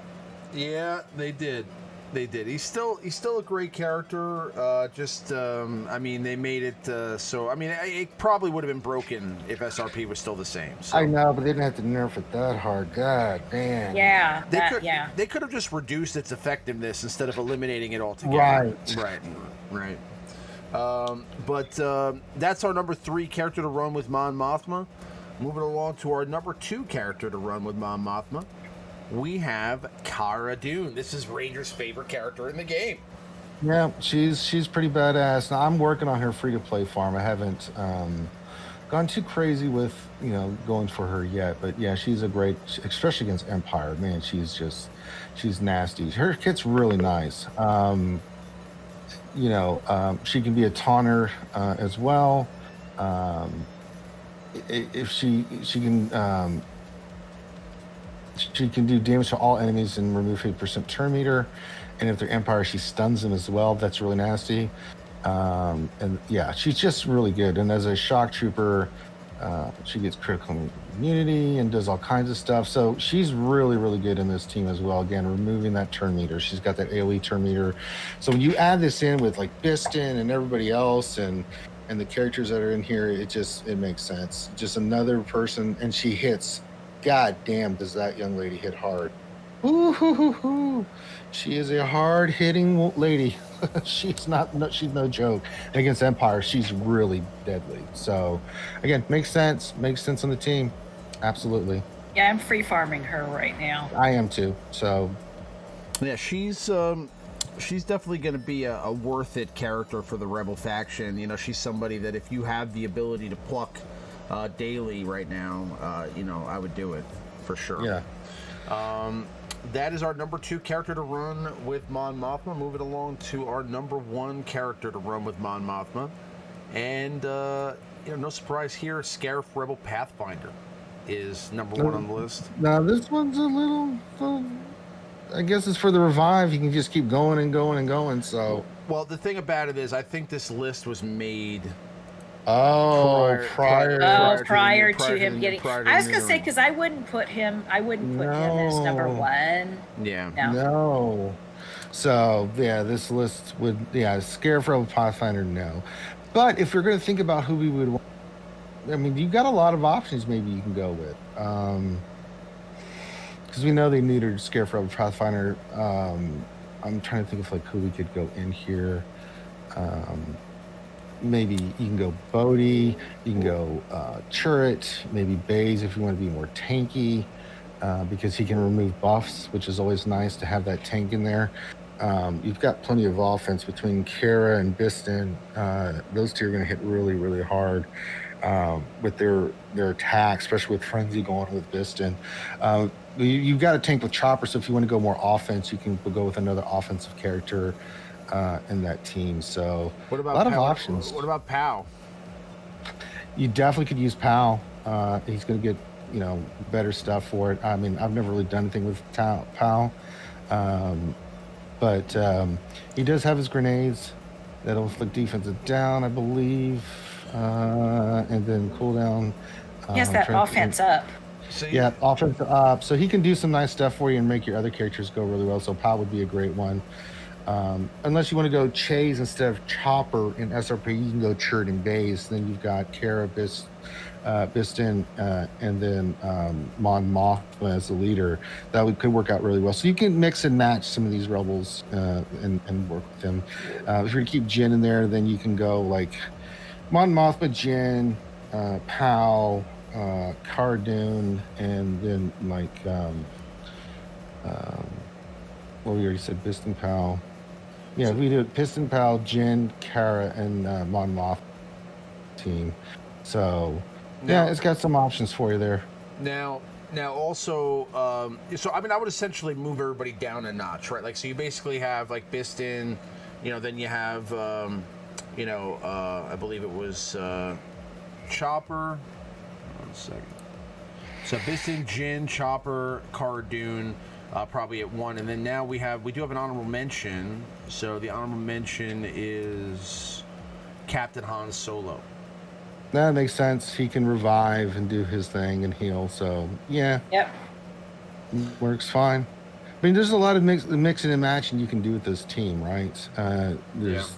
Yeah, they did. He's still a great character. I mean, they made it so. I mean, it probably would have been broken if SRP was still the same. So. I know, but they didn't have to nerf it that hard. God damn. Yeah, they could have just reduced its effectiveness instead of eliminating it altogether. Right. But that's our number 3 character to run with Mon Mothma. Moving along to our number 2 character to run with Mon Mothma, we have Cara Dune. This is Ranger's favorite character in the game. Yeah, she's pretty badass. Now, I'm working on her free-to-play farm. I haven't gone too crazy with going for her yet, but yeah, she's a great, especially against Empire. Man, she's nasty. Her kit's really nice. She can be a taunter as well. If she can do damage to all enemies and remove 50% turn meter, and if they're Empire, she stuns them as well. That's really nasty. And yeah, she's just really good. And as a shock trooper, she gets critical immunity and does all kinds of stuff. So she's really, really good in this team as well. Again, removing that turn meter. She's got that AoE turn meter. So when you add this in with like Biston and everybody else and the characters that are in here, it makes sense. Just another person, and she hits. God damn, does that young lady hit hard. Ooh, she is a hard-hitting lady. She's no joke. And against Empire, she's really deadly. So, again, makes sense. Makes sense on the team. Absolutely. Yeah, I'm free farming her right now. I am too. So, yeah, she's definitely going to be a worth it character for the Rebel faction. She's somebody that if you have the ability to pluck daily right now, I would do it for sure. Yeah. That is our number 2 character to run with Mon Mothma. Moving along to our number 1 character to run with Mon Mothma. And, no surprise here, Scarif Rebel Pathfinder is number 1 on the list. Now, this one's a little, I guess it's for the revive. You can just keep going and going and going, so. Well, the thing about it is, I think this list was made... prior to him getting. I was gonna say, because I wouldn't put him as number 1. Yeah. No. So yeah, this list would Scarif Rebel Pathfinder, no. But if you're gonna think about who we would want, I mean, you've got a lot of options maybe you can go with. Because we know they neutered Scarif Rebel Pathfinder. I'm trying to think of who we could go in here. Maybe you can go Bodhi, you can go Chirrut, maybe Baze if you want to be more tanky. because he can remove buffs, which is always nice to have that tank in there. You've got plenty of offense between Kara and Biston. Those two are going to hit really, really hard with their attack, especially with Frenzy going with Biston. You've got a tank with Chopper, so if you want to go more offense, you can go with another offensive character in that team. So what about a lot of options. What about Pow? You definitely could use Pow. He's going to get better stuff for it. I mean, I've never really done anything with Pow, but he does have his grenades that'll inflict defensive down, I believe, and then cooldown. Yes, that offense up. Yeah, offense up. So he can do some nice stuff for you and make your other characters go really well. So Pow would be a great one. Unless you want to go Chase instead of Chopper in SRP, you can go Chert and Baze. Then you've got Kara, Biston, and then Mon Mothma as the leader. That could work out really well. So you can mix and match some of these rebels and work with them. If you're going to keep Jin in there, then you can go like Mon Mothma, Jin, Pow, Cardoon, and then like well, we already said Biston, Pow. Yeah, we do Piston, Pal, Jin, Kara, and Mon Mothma team. So yeah, it's got some options for you there. Now also, so I mean, I would essentially move everybody down a notch, right? Like, so you basically have like Biston, then you have, I believe it was Chopper. 1 second. So Biston, Jin, Chopper, Cardoon. Probably at 1, and then now we do have an honorable mention. So the honorable mention is Captain Han Solo. That makes sense. He can revive and do his thing and heal. So yeah, yep, works fine. I mean, there's a lot of mixing and matching you can do with this team, right? There's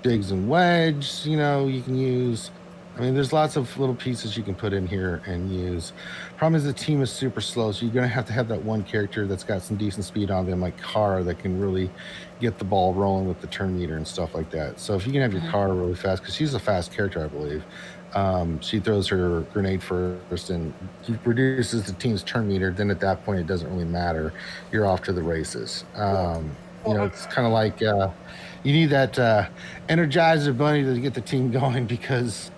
Diggs and Wedge. You can use. I mean, there's lots of little pieces you can put in here and use. Problem is the team is super slow, so you're going to have that one character that's got some decent speed on them, like Kara, that can really get the ball rolling with the turn meter and stuff like that. So if you can have your Kara really fast, because she's a fast character, I believe. She throws her grenade first and reduces the team's turn meter. Then at that point, it doesn't really matter. You're off to the races. It's kind of like you need that Energizer bunny to get the team going, because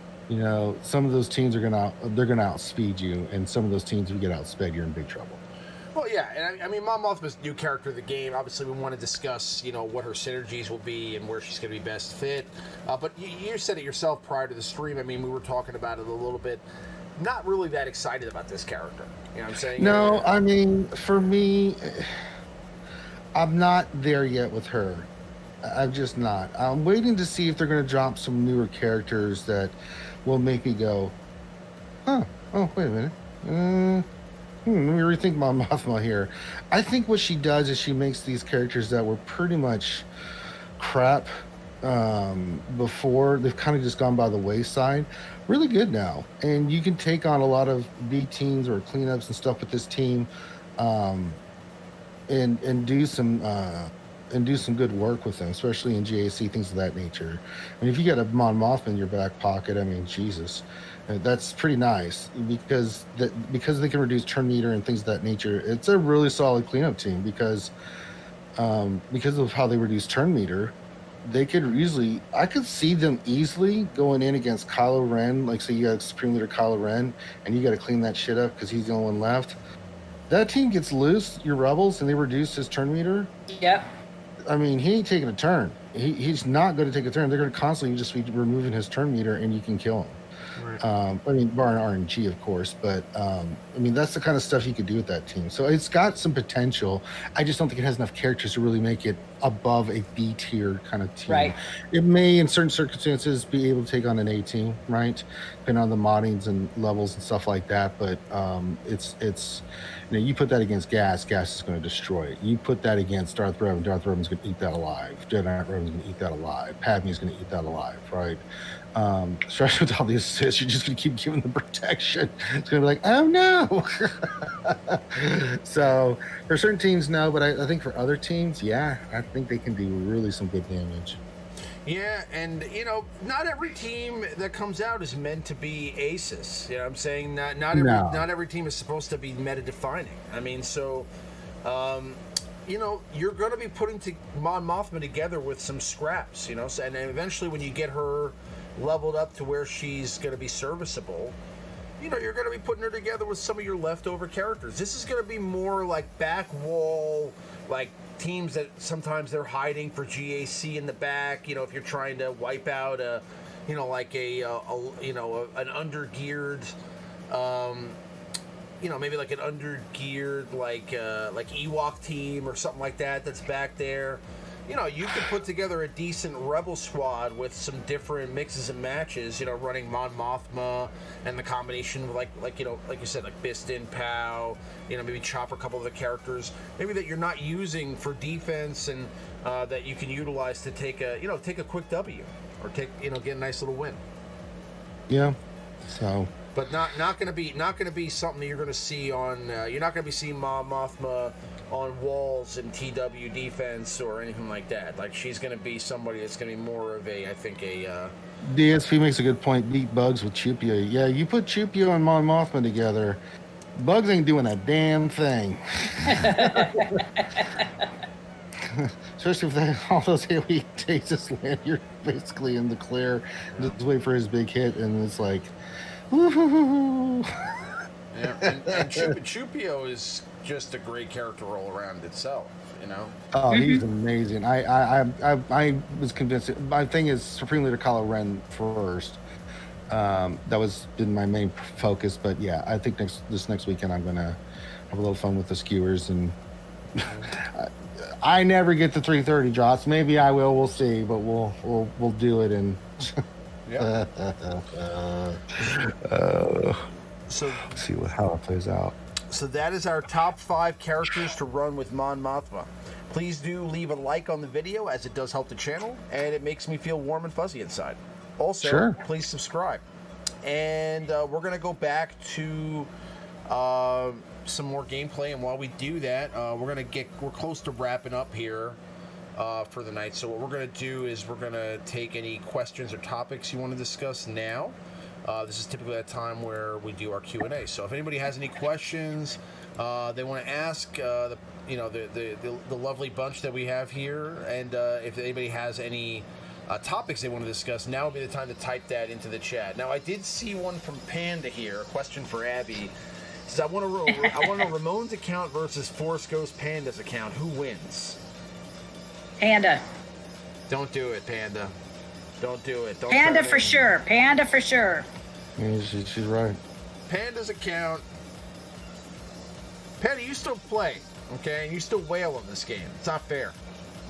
some of those teams they're gonna outspeed you, and some of those teams, if you get outsped, you're in big trouble. Well, yeah, and I mean, Mon Mothma's new character of the game. Obviously, we want to discuss, what her synergies will be and where she's going to be best fit. But you said it yourself prior to the stream. I mean, we were talking about it a little bit. Not really that excited about this character. You know what I'm saying? No, I mean, for me, I'm not there yet with her. I'm just not. I'm waiting to see if they're going to drop some newer characters that will make me go, oh, wait a minute. Let me rethink my Mothma here. I think what she does is she makes these characters that were pretty much crap before, they've kind of just gone by the wayside, really good now. And you can take on a lot of B teams or cleanups and stuff with this team, and do some good work with them, especially in GAC, things of that nature. I mean, if you got a Mon Mothma in your back pocket, I mean, Jesus, that's pretty nice, because they can reduce turn meter and things of that nature. It's a really solid cleanup team because of how they reduce turn meter. I could see them easily going in against Kylo Ren. Like, say you got Supreme Leader Kylo Ren, and you got to clean that shit up because he's the only one left. That team gets loose, your rebels, and they reduce his turn meter. Yep. I mean, he ain't taking a turn. He's not going to take a turn. They're going to constantly just be removing his turn meter, and you can kill him. Right. I mean, barring RNG, of course, but I mean, that's the kind of stuff you could do with that team. So it's got some potential. I just don't think it has enough characters to really make it above a B tier kind of team. Right. It may, in certain circumstances, be able to take on an A team, right? Depending on the moddings and levels and stuff like that. But it's you put that against Gas is going to destroy it. You put that against Darth Revan Revan's going to eat that alive. Jedi Knight Revan's going to eat that alive. Padme's going to eat that alive, right? Especially with all the assists, you're just going to keep giving them protection. It's going to be like, oh no. So for certain teams, no, but I think for other teams, yeah, I think they can do really some good damage. Yeah, and not every team that comes out is meant to be aces. You know what I'm saying? Not every team is supposed to be meta defining. I mean, so you're going to be putting Mon Mothma together with some scraps, and eventually when you get her leveled up to where she's going to be serviceable, you're going to be putting her together with some of your leftover characters. This is going to be more like back wall, like teams that sometimes they're hiding for GAC in the back. If you're trying to wipe out an undergeared, maybe like an undergeared like Ewok team or something like that that's back there. You could put together a decent rebel squad with some different mixes and matches, running Mon Mothma and the combination of like you said, like Biston, Pow, maybe chop a couple of the characters, maybe that you're not using for defense and that you can utilize to take a quick W or get a nice little win. Yeah. So. But not going to be something that you're going to see on. You're not going to be seeing Mon Mothma on walls in TW defense or anything like that. Like, she's going to be somebody that's going to be more of a DSP makes a good point. Beat Bugs with Chupio. Yeah, you put Chupio and Mon Mothma together, Bugs ain't doing a damn thing. Especially if all those AoE takes just land, you're basically in the clear. Just wait for his big hit, and it's like, woo-hoo-hoo-hoo. Yeah, and Chupio is just a great character all around itself, Oh, he's amazing. I was convinced. My thing is Supreme Leader Kylo Ren first. That was been my main focus, but yeah, I think this next weekend I'm gonna have a little fun with the skewers, and I never get the 330 drops. Maybe I will. We'll see, but we'll do it. And yeah. So see how it plays out. So that is our top 5 characters to run with Mon Mothma. Please do leave a like on the video, as it does help the channel, and it makes me feel warm and fuzzy inside. Also, Please subscribe. And we're going to go back to some more gameplay, and while we do that, we're close to wrapping up here for the night. So what we're going to do is we're going to take any questions or topics you want to discuss now. This is typically a time where we do our Q&A. So if anybody has any questions they want to ask the lovely bunch that we have here, and if anybody has any topics they want to discuss, now would be the time to type that into the chat. Now, I did see one from Panda here, a question for Abby. It says, I want a Ramon's account versus Force Ghost Panda's account. Who wins? Panda. Don't do it, Panda. Don't do it. Panda for sure. Panda for sure. Yeah, she's right. Panda's account. Panda, you still play, okay? And you still wail in this game. It's not fair,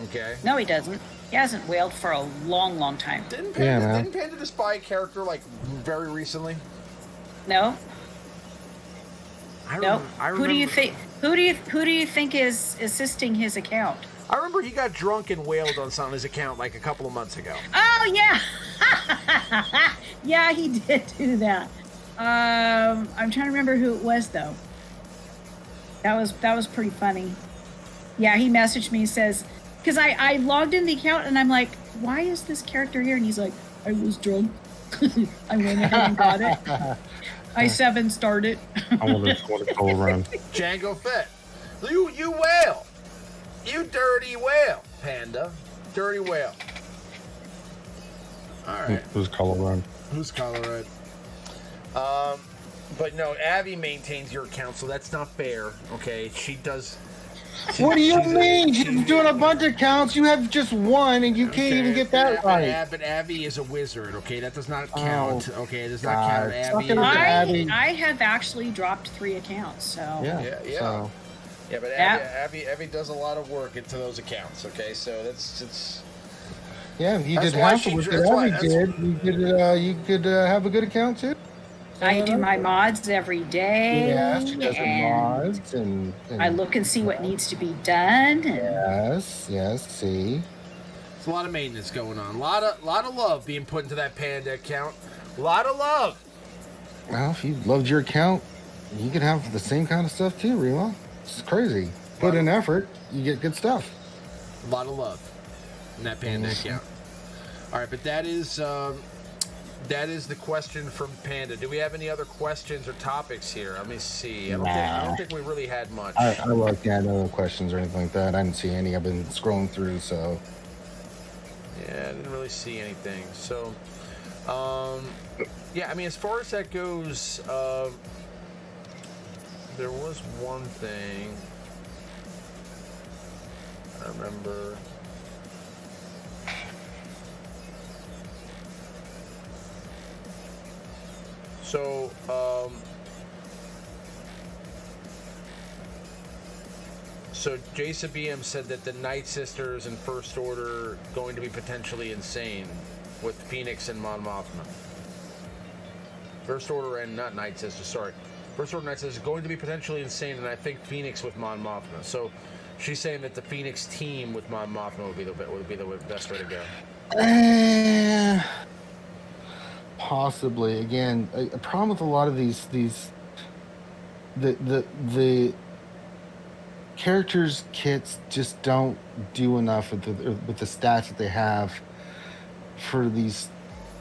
okay? No, he doesn't. He hasn't wailed for a long, long time. Didn't Panda just buy a character like very recently? No. No. Who do you think? Who do you think is assisting his account? I remember he got drunk and wailed on his account like a couple of months ago. Oh yeah, yeah, he did do that. I'm trying to remember who it was though. That was pretty funny. Yeah, he messaged me, says, because I logged in the account and I'm like, why is this character here? And he's like, I was drunk. I went ahead and got it. I 7-starred it. I want to go run. Django Fett, you wail. You dirty whale, Panda. Dirty whale. All right. Who's Colorado? Who's Colorado? But no, Abby maintains your account, so that's not fair. Okay, she does. What do you mean? She's doing a bunch of counts. You have just one, and you can't even get that right. But Abby is a wizard. Okay, that does not count. Okay, it does not count. Abby. I have actually dropped 3 accounts. So yeah. So. Yeah, but Abby does a lot of work into those accounts. Okay, so it's. Yeah, you did half of what Abby did. You could have a good account too. I do my mods every day. Yeah, she does her mods, and I look and see what needs to be done. Yes, see. It's a lot of maintenance going on. A lot of love being put into that Panda account. A lot of love. Well, if you loved your account, you could have the same kind of stuff too, Rima. It's crazy. Put in effort, you get good stuff. A lot of love in that Panda account. All right, but that is the question from Panda. Do we have any other questions or topics here? Let me see. I don't think we really had much. I looked at no questions or anything like that. I didn't see any. I've been scrolling through, so. Yeah, I didn't really see anything. So, yeah, I mean, as far as that goes, there was one thing I remember. So, so Jason BM said that the Night Sisters and First Order going to be potentially insane with Phoenix and Mon Mothma. First Order and not Night Sisters, sorry. First Order and Night Sisters going to be potentially insane, and I think Phoenix with Mon Mothma. So she's saying that the Phoenix team with Mon Mothma would be the best way to go. Possibly. Again, a problem with a lot of these the characters kits just don't do enough with the stats that they have for these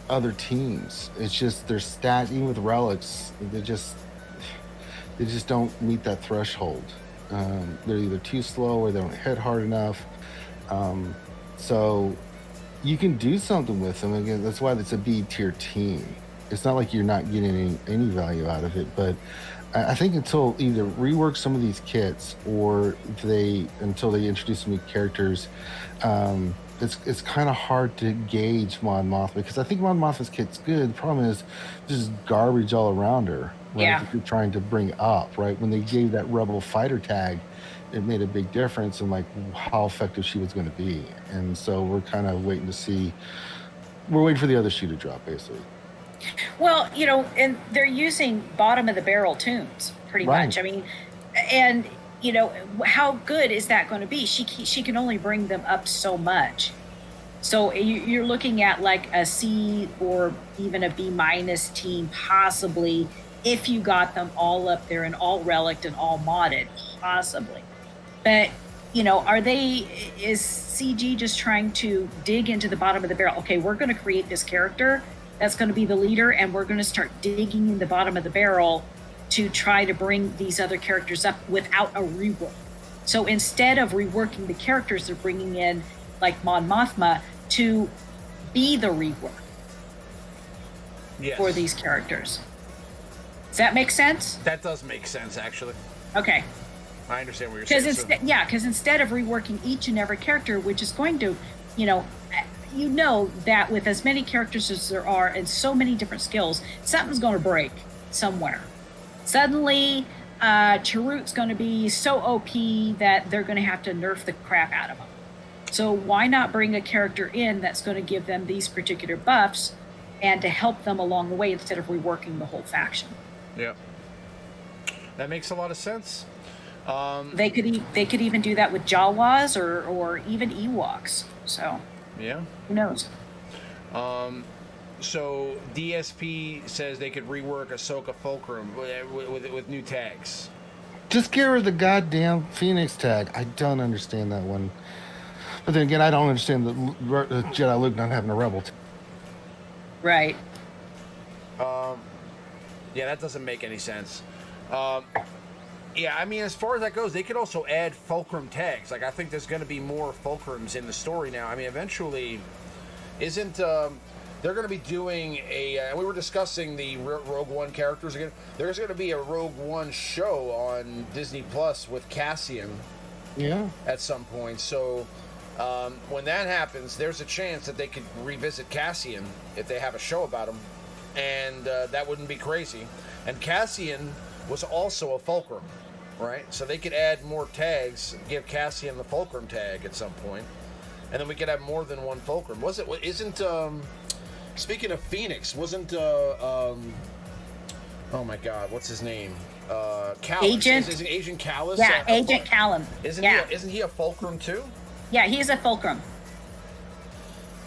other teams. It's just their stats, even with relics, they just don't meet that threshold. They're either too slow or they don't hit hard enough. So you can do something with them. Again, that's why it's a B tier team. It's not like you're not getting any value out of it, but I think until either rework some of these kits or until they introduce new characters, it's kind of hard to gauge Mon Mothma, because I think Mon Mothma's kit's good. The problem is just garbage all around her, right? Yeah. That you're trying to bring up, right? When they gave that Rebel Fighter tag, it made a big difference in like how effective she was going to be. And so we're kind of waiting to see. We're waiting for the other shoe to drop, basically. Well, and they're using bottom of the barrel tunes pretty much. I mean, and how good is that going to be? She can only bring them up so much. So you're looking at like a C or even a B minus team, possibly, if you got them all up there and all relicked and all modded, possibly. But is CG just trying to dig into the bottom of the barrel? Okay, we're going to create this character that's going to be the leader, and we're going to start digging in the bottom of the barrel to try to bring these other characters up without a rework. So instead of reworking the characters, they're bringing in like Mon Mothma to be the rework for these characters. Does that make sense? That does make sense, actually. Okay. I understand what you're saying. Because instead of reworking each and every character, which is going to, that with as many characters as there are and so many different skills, something's going to break somewhere. Suddenly, Chirrut's going to be so OP that they're going to have to nerf the crap out of them. So why not bring a character in that's going to give them these particular buffs and to help them along the way instead of reworking the whole faction? Yeah. That makes a lot of sense. They could even do that with Jawas or even Ewoks. So yeah, who knows? So DSP says they could rework Ahsoka Fulcrum with new tags. Just get rid of the goddamn Phoenix tag. I don't understand that one. But then again, I don't understand the Jedi Luke not having a rebel tag. Right. Yeah, that doesn't make any sense. Yeah, I mean, as far as that goes, they could also add Fulcrum tags. Like, I think there's going to be more Fulcrums in the story now. I mean, eventually, they're going to be doing and we were discussing the Rogue One characters again. There's going to be a Rogue One show on Disney Plus with Cassian. Yeah. At some point. So, when that happens, there's a chance that they could revisit Cassian if they have a show about him. And that wouldn't be crazy. And Cassian was also a Fulcrum, right? So they could add more tags, give Cassian the Fulcrum tag at some point, and then we could have more than one Fulcrum. Speaking of Phoenix, wasn't oh my God, what's his name? Callum. Is Agent Callus? Yeah, Agent Callum. Isn't he a Fulcrum too? Yeah, he's a Fulcrum.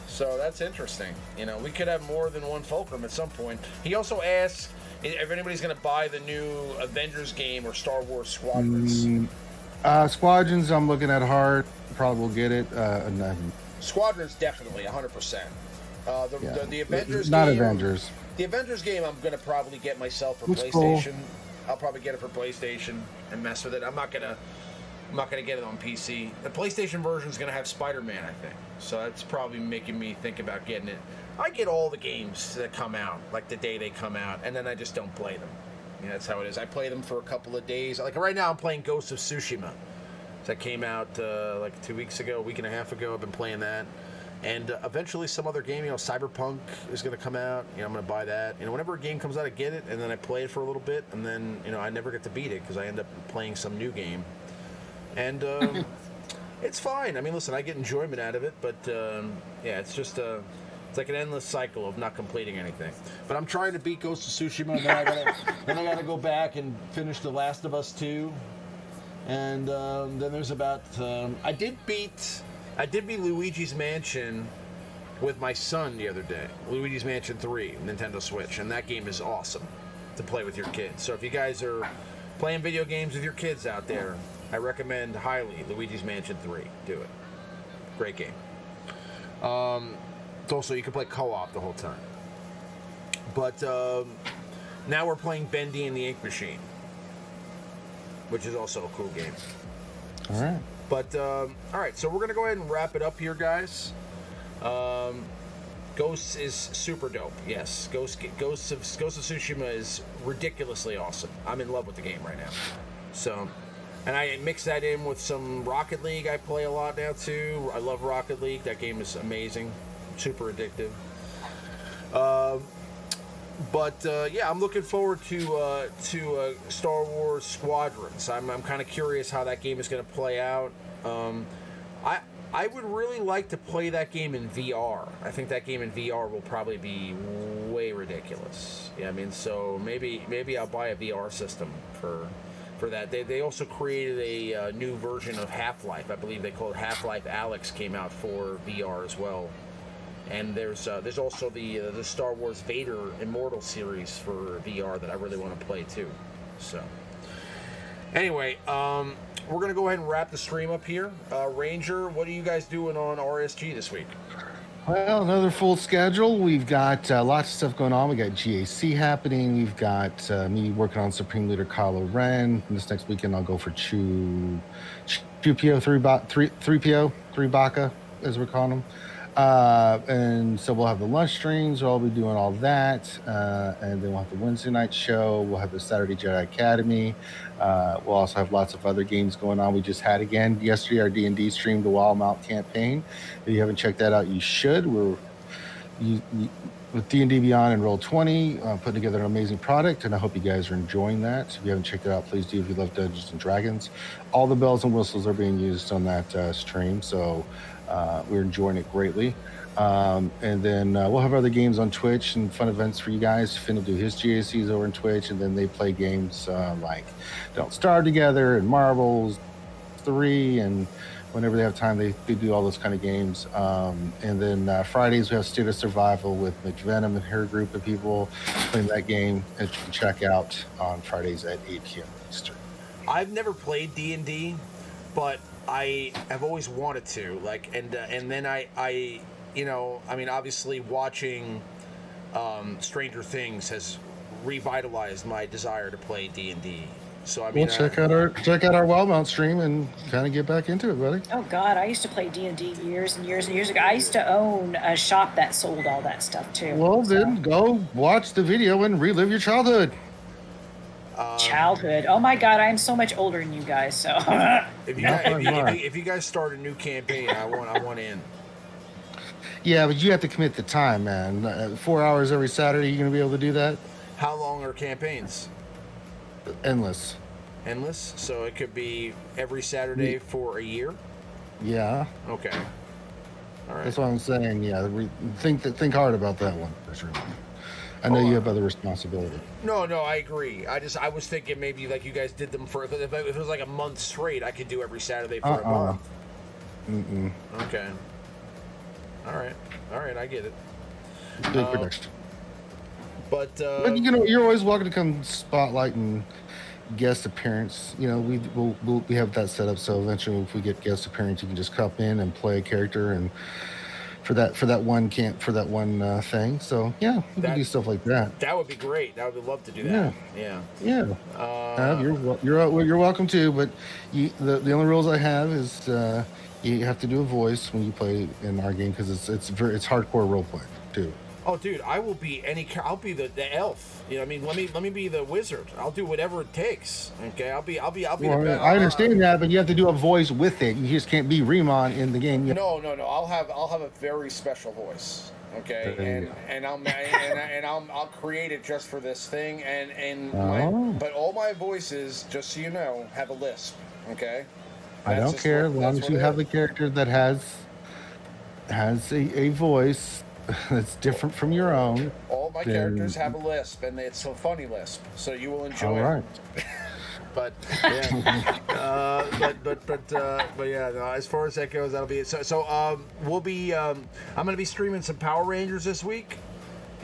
So that's interesting. We could have more than one Fulcrum at some point. He also asks if anybody's going to buy the new Avengers game or Star Wars Squadrons. Squadrons, I'm looking at hard. Probably will get it. Squadrons, definitely, 100%. The Avengers not game, Avengers. The Avengers game I'm going to probably get myself for Looks PlayStation. cool. I'll probably get it for PlayStation and mess with it. I'm not gonna get it on PC. The PlayStation version is going to have Spider-Man, I think. So that's probably making me think about getting it. I get all the games that come out, like the day they come out, and then I just don't play them. You know, that's how it is. I play them for a couple of days. Like right now I'm playing Ghost of Tsushima. That came out like 2 weeks ago, a week and a half ago. I've been playing that. And eventually some other game, Cyberpunk is going to come out. I'm going to buy that. Whenever a game comes out, I get it, and then I play it for a little bit, and then, I never get to beat it because I end up playing some new game. And it's fine. I mean, listen, I get enjoyment out of it, but yeah, it's just it's like an endless cycle of not completing anything. But I'm trying to beat Ghost of Tsushima, and then I gotta go back and finish The Last of Us 2. And then there's about I did beat Luigi's Mansion with my son the other day. Luigi's Mansion 3, Nintendo Switch, and that game is awesome to play with your kids. So if you guys are playing video games with your kids out there, I recommend highly Luigi's Mansion 3. Do it. Great game. Also, you can play co-op the whole time. But now we're playing Bendy and the Ink Machine, which is also a cool game. All right. But, all right, so we're going to go ahead and wrap it up here, guys. Ghosts is super dope, yes. Ghost of Tsushima is ridiculously awesome. I'm in love with the game right now. So, and I mix that in with some Rocket League I play a lot now, too. I love Rocket League. That game is amazing. Super addictive. Yeah, I'm looking forward to Star Wars Squadrons. I'm kind of curious how that game is going to play out. I would really like to play that game in VR. I think that game in VR will probably be way ridiculous. Yeah, I mean, so maybe I'll buy a VR system for that. They also created a new version of Half-Life. I believe they call it Half-Life Alyx, came out for VR as well. And there's also the Star Wars Vader Immortal series for VR that I really want to play too. So anyway, we're gonna go ahead and wrap the stream up here. Ranger, what are you guys doing on RSG this week? Well, another full schedule. We've got lots of stuff going on. We got GAC happening. We've got me working on Supreme Leader Kylo Ren. This next weekend I'll go for 3 Baka, as we're calling them. And so we'll have the lunch streams. I'll be doing all that. And then we'll have the Wednesday night show. We'll have the Saturday Jedi Academy. We'll also have lots of other games going on. We just had again yesterday our D&D stream, the Wild Mount campaign. If you haven't checked that out, you should. We're with D&D Beyond and Roll20 putting together an amazing product, and I hope you guys are enjoying that. If you haven't checked it out, please do if you love Dungeons and Dragons. All the bells and whistles are being used on that stream, so we're enjoying it greatly. And then we'll have other games on Twitch and fun events for you guys. Finn will do his GACs over on Twitch, and then they play games like Don't Starve Together and Marbles 3, and whenever they have time, they do all those kind of games. And then Fridays, we have State of Survival with McVenom and her group of people playing that game, and you can check out on Fridays at 8 p.m. Eastern. I've never played D&D, but I have always wanted to. And then I mean, obviously watching Stranger Things has revitalized my desire to play D&D. So I mean, check out our Wild Mount stream and kind of get back into it, buddy. Oh God, I used to play D&D years and years and years ago. I used to own a shop that sold all that stuff too. Well, then go watch the video and relive your childhood. Childhood. Oh my God, I am so much older than you guys. So if you guys start a new campaign, I want in. Yeah, but you have to commit the time, man. 4 hours every Saturday. You gonna be able to do that? How long are campaigns? Endless. Endless? So it could be every Saturday for a year? Yeah. Okay. All right. That's what I'm saying. Yeah, think hard about that one. For sure. I know you have other responsibility. No, I agree. I was thinking maybe like you guys did them for if it was like a month straight, I could do every Saturday for a month. Mm-mm. Okay. All right, I get it. Big production. But you're always welcome to come spotlight and guest appearance. We have that set up so eventually if we get guest appearance, you can just come in and play a character and that one thing. So yeah, we can do stuff like that. That would be great. I would love to do that. Yeah. You're welcome to, but the only rules I have is you have to do a voice when you play in our game because it's hardcore role play too. Oh, dude, I will be I'll be the elf. You know, what I mean, let me be the wizard. I'll do whatever it takes. Okay, I'll be the best. I understand that, but you have to do a voice with it. You just can't be Remon in the game. No. I'll have a very special voice. Okay, and I'll create it just for this thing. But all my voices, just so you know, have a lisp. Okay. I don't care as long as you have the character that has a voice that's different from your own. All my characters have a lisp, and it's a funny lisp, so you will enjoy it. But yeah, but yeah. No, as far as that goes, that'll be it. So we'll be. I'm going to be streaming some Power Rangers this week,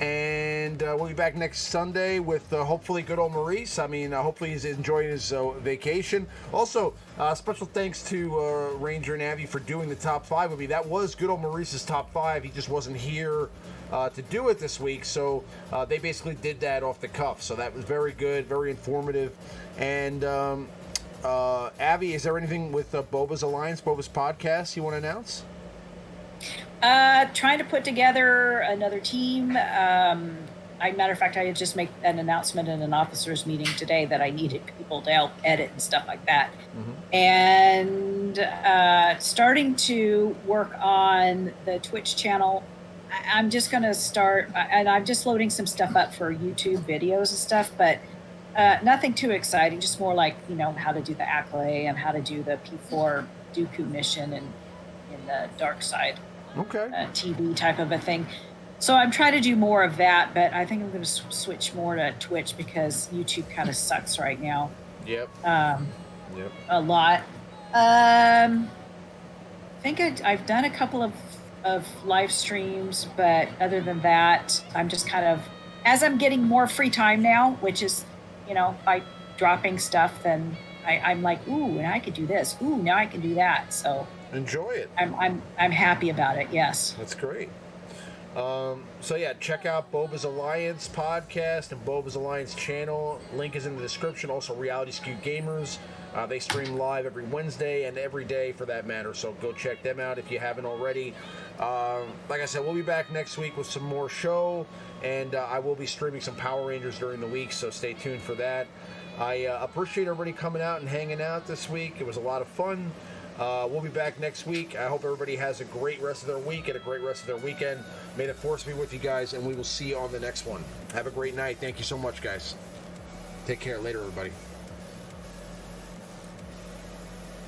and we'll be back next Sunday with hopefully good old Maurice. I mean, hopefully he's enjoying his vacation. Also, special thanks to Ranger and Avi for doing the top 5 with me. That was good old Maurice's top 5. He just wasn't here to do it this week, so they basically did that off the cuff. So that was very good, very informative. And Avi, is there anything with Boba's Alliance, Boba's podcast you want to announce? Trying to put together another team. Matter of fact, I had just made an announcement in an officers meeting today that I needed people to help edit and stuff like that. Mm-hmm. And starting to work on the Twitch channel. I'm just going to start, and I'm just loading some stuff up for YouTube videos and stuff, but nothing too exciting, just more like, how to do the Accolade and how to do the P4 Dooku mission in the dark side. Okay. TV type of a thing. So I'm trying to do more of that, but I think I'm going to switch more to Twitch because YouTube kind of sucks right now. Yep. A lot. I think I've done a couple of live streams, but other than that, I'm just kind of, as I'm getting more free time now, which is, by dropping stuff, then I'm like, ooh, and I could do this. Ooh, now I can do that. So enjoy it. I'm happy about it. Yes. That's great. So yeah, check out Boba's Alliance podcast and Boba's Alliance channel. Link is in the description. Also, Reality Skewed Gamers. They stream live every Wednesday and every day for that matter. So go check them out if you haven't already. Like I said, we'll be back next week with some more show, and I will be streaming some Power Rangers during the week. So stay tuned for that. I appreciate everybody coming out and hanging out this week. It was a lot of fun. We'll be back next week. I hope everybody has a great rest of their week and a great rest of their weekend. May the force be with you guys, and we will see you on the next one. Have a great night. Thank you so much, guys. Take care. Later, everybody.